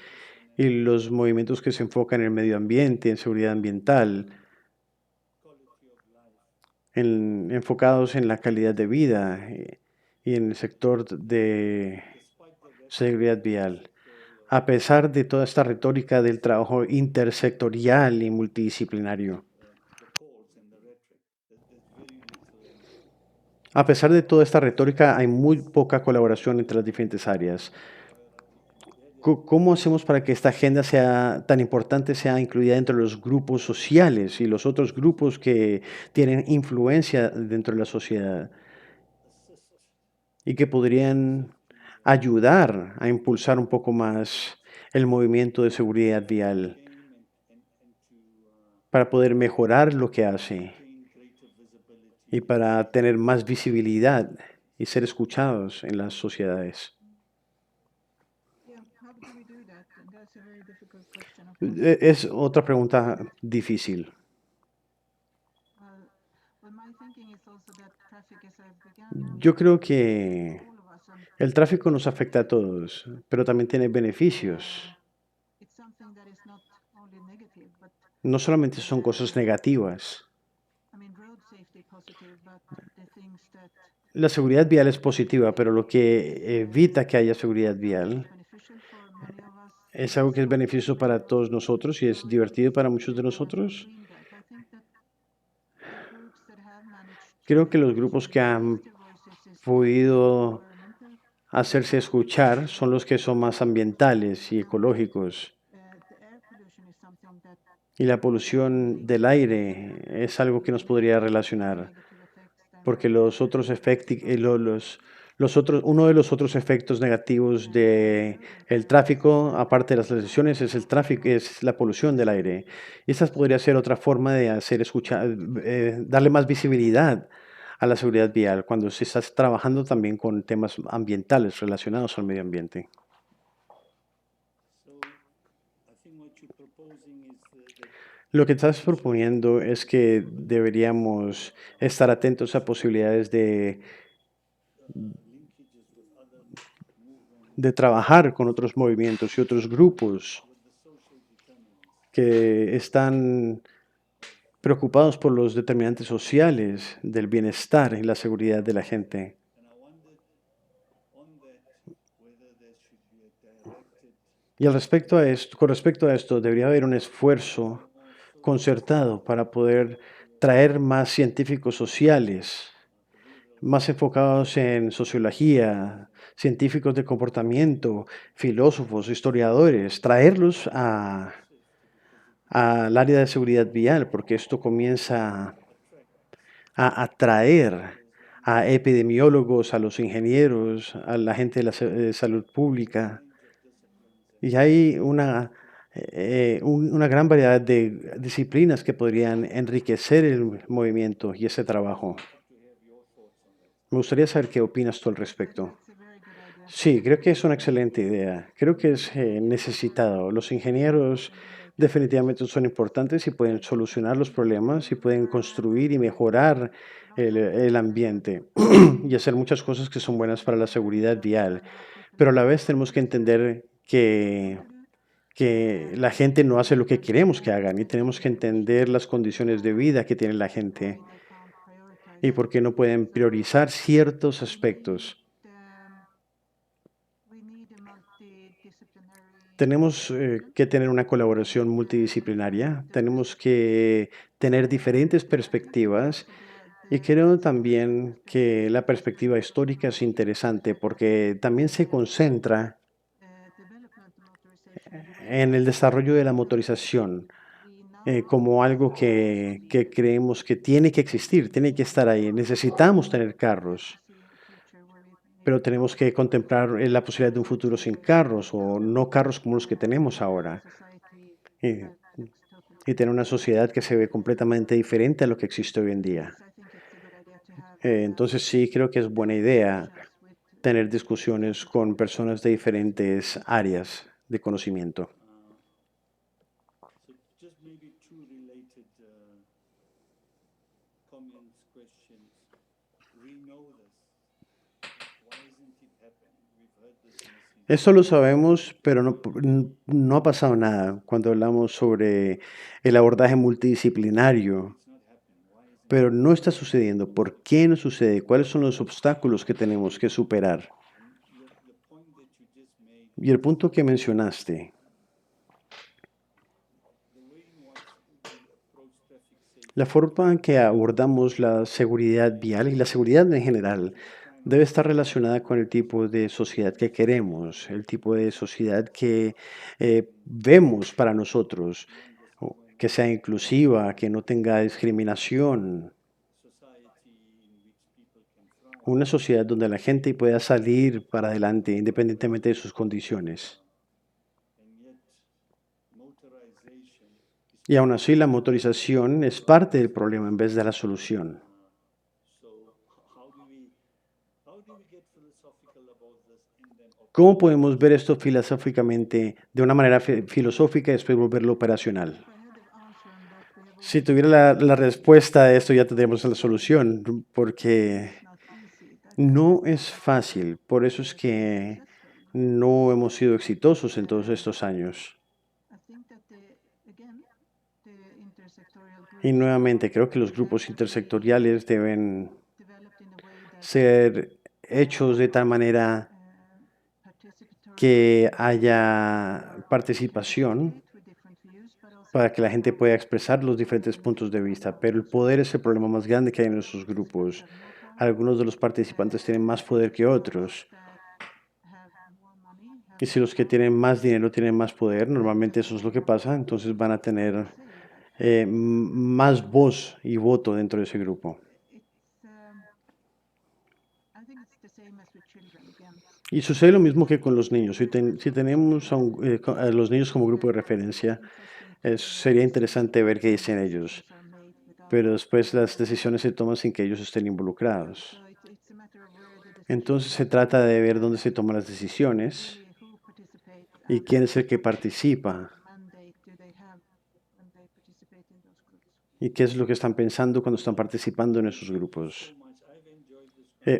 y los movimientos que se enfocan en el medio ambiente, en seguridad ambiental, enfocados en la calidad de vida y en el sector de seguridad vial. A pesar de toda esta retórica del trabajo intersectorial y multidisciplinario. A pesar de toda esta retórica, hay muy poca colaboración entre las diferentes áreas. ¿Cómo hacemos para que esta agenda sea tan importante, sea incluida dentro de los grupos sociales y los otros grupos que tienen influencia dentro de la sociedad y que podrían ayudar a impulsar un poco más el movimiento de seguridad vial para poder mejorar lo que hace y para tener más visibilidad y ser escuchados en las sociedades? Es otra pregunta difícil. Yo creo que el tráfico nos afecta a todos, pero también tiene beneficios. No solamente son cosas negativas. La seguridad vial es positiva, pero lo que evita que haya seguridad vial es algo que es beneficioso para todos nosotros y es divertido para muchos de nosotros. Creo que los grupos que han podido hacerse escuchar son los que son más ambientales y ecológicos. Y la polución del aire es algo que nos podría relacionar, porque los otros efectos, uno de los otros efectos negativos de el tráfico, aparte de las lesiones, es el tráfico, es la polución del aire. Y esa podría ser otra forma de hacer escuchar, darle más visibilidad a la seguridad vial cuando se está trabajando también con temas ambientales relacionados al medio ambiente. Lo que estás proponiendo es que deberíamos estar atentos a posibilidades de trabajar con otros movimientos y otros grupos que están preocupados por los determinantes sociales del bienestar y la seguridad de la gente. Y con respecto a esto, debería haber un esfuerzo concertado para poder traer más científicos sociales, más enfocados en sociología, científicos de comportamiento, filósofos, historiadores, traerlos al área de seguridad vial, porque esto comienza a atraer a epidemiólogos, a los ingenieros, a la gente de la salud pública. Y hay una gran variedad de disciplinas que podrían enriquecer el movimiento y ese trabajo. Me gustaría saber qué opinas tú al respecto. Sí, creo que es una excelente idea. Creo que es necesitado. Los ingenieros definitivamente son importantes y pueden solucionar los problemas y pueden construir y mejorar el ambiente y hacer muchas cosas que son buenas para la seguridad vial. Pero a la vez tenemos que entender que la gente no hace lo que queremos que hagan y tenemos que entender las condiciones de vida que tiene la gente y por qué no pueden priorizar ciertos aspectos. Tenemos que tener una colaboración multidisciplinaria, tenemos que tener diferentes perspectivas y creo también que la perspectiva histórica es interesante porque también se concentra en el desarrollo de la motorización como algo que creemos que tiene que existir, tiene que estar ahí. Necesitamos tener carros, pero tenemos que contemplar la posibilidad de un futuro sin carros o no carros como los que tenemos ahora. Y, y tener una sociedad que se ve completamente diferente a lo que existe hoy en día. Entonces sí, creo que es buena idea tener discusiones con personas de diferentes áreas de conocimiento. Esto lo sabemos, pero no ha pasado nada cuando hablamos sobre el abordaje multidisciplinario, pero no está sucediendo. ¿Por qué no sucede? ¿Cuáles son los obstáculos que tenemos que superar? Y el punto que mencionaste, la forma en que abordamos la seguridad vial y la seguridad en general debe estar relacionada con el tipo de sociedad que queremos, el tipo de sociedad que vemos para nosotros, que sea inclusiva, que no tenga discriminación, una sociedad donde la gente pueda salir para adelante independientemente de sus condiciones. Y aún así la motorización es parte del problema en vez de la solución. ¿Cómo podemos ver esto filosóficamente de una manera filosófica y después volverlo operacional? Si tuviera la respuesta a esto, ya tendríamos la solución, porque no es fácil. Por eso es que no hemos sido exitosos en todos estos años. Y nuevamente, creo que los grupos intersectoriales deben ser hechos de tal manera que haya participación, para que la gente pueda expresar los diferentes puntos de vista, pero el poder es el problema más grande que hay en esos grupos. Algunos de los participantes tienen más poder que otros, y si los que tienen más dinero tienen más poder, normalmente eso es lo que pasa, entonces van a tener más voz y voto dentro de ese grupo. Y sucede lo mismo que con los niños. Si tenemos a los niños como grupo de referencia, sería interesante ver qué dicen ellos, pero después las decisiones se toman sin que ellos estén involucrados. Entonces se trata de ver dónde se toman las decisiones y quién es el que participa y qué es lo que están pensando cuando están participando en esos grupos.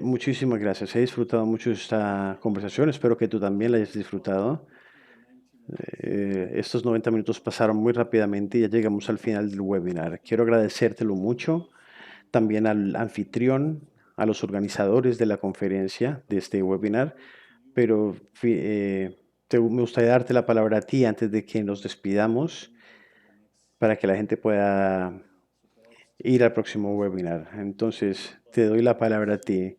Muchísimas gracias. He disfrutado mucho de esta conversación. Espero que tú también la hayas disfrutado. Estos 90 minutos pasaron muy rápidamente y ya llegamos al final del webinar. Quiero agradecértelo mucho, también al anfitrión, a los organizadores de la conferencia de este webinar, pero me gustaría darte la palabra a ti antes de que nos despidamos para que la gente pueda ir al próximo webinar. Entonces, te doy la palabra a ti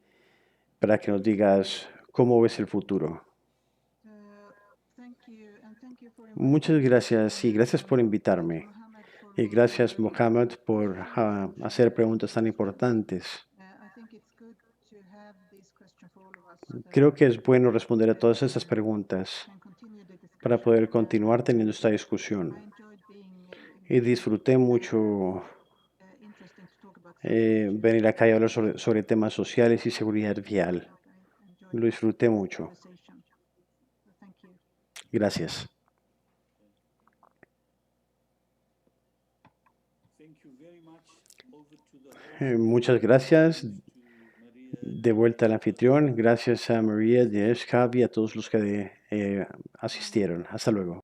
para que nos digas cómo ves el futuro. Muchas gracias y gracias por invitarme. Y gracias, Mohammed, por hacer preguntas tan importantes. Creo que es bueno responder a todas estas preguntas para poder continuar teniendo esta discusión. Y disfruté mucho venir acá y hablar sobre temas sociales y seguridad vial. Lo disfruté mucho. Gracias. Muchas gracias. De vuelta al anfitrión. Gracias a María, Dinesh, Javi y a todos los que asistieron. Hasta luego.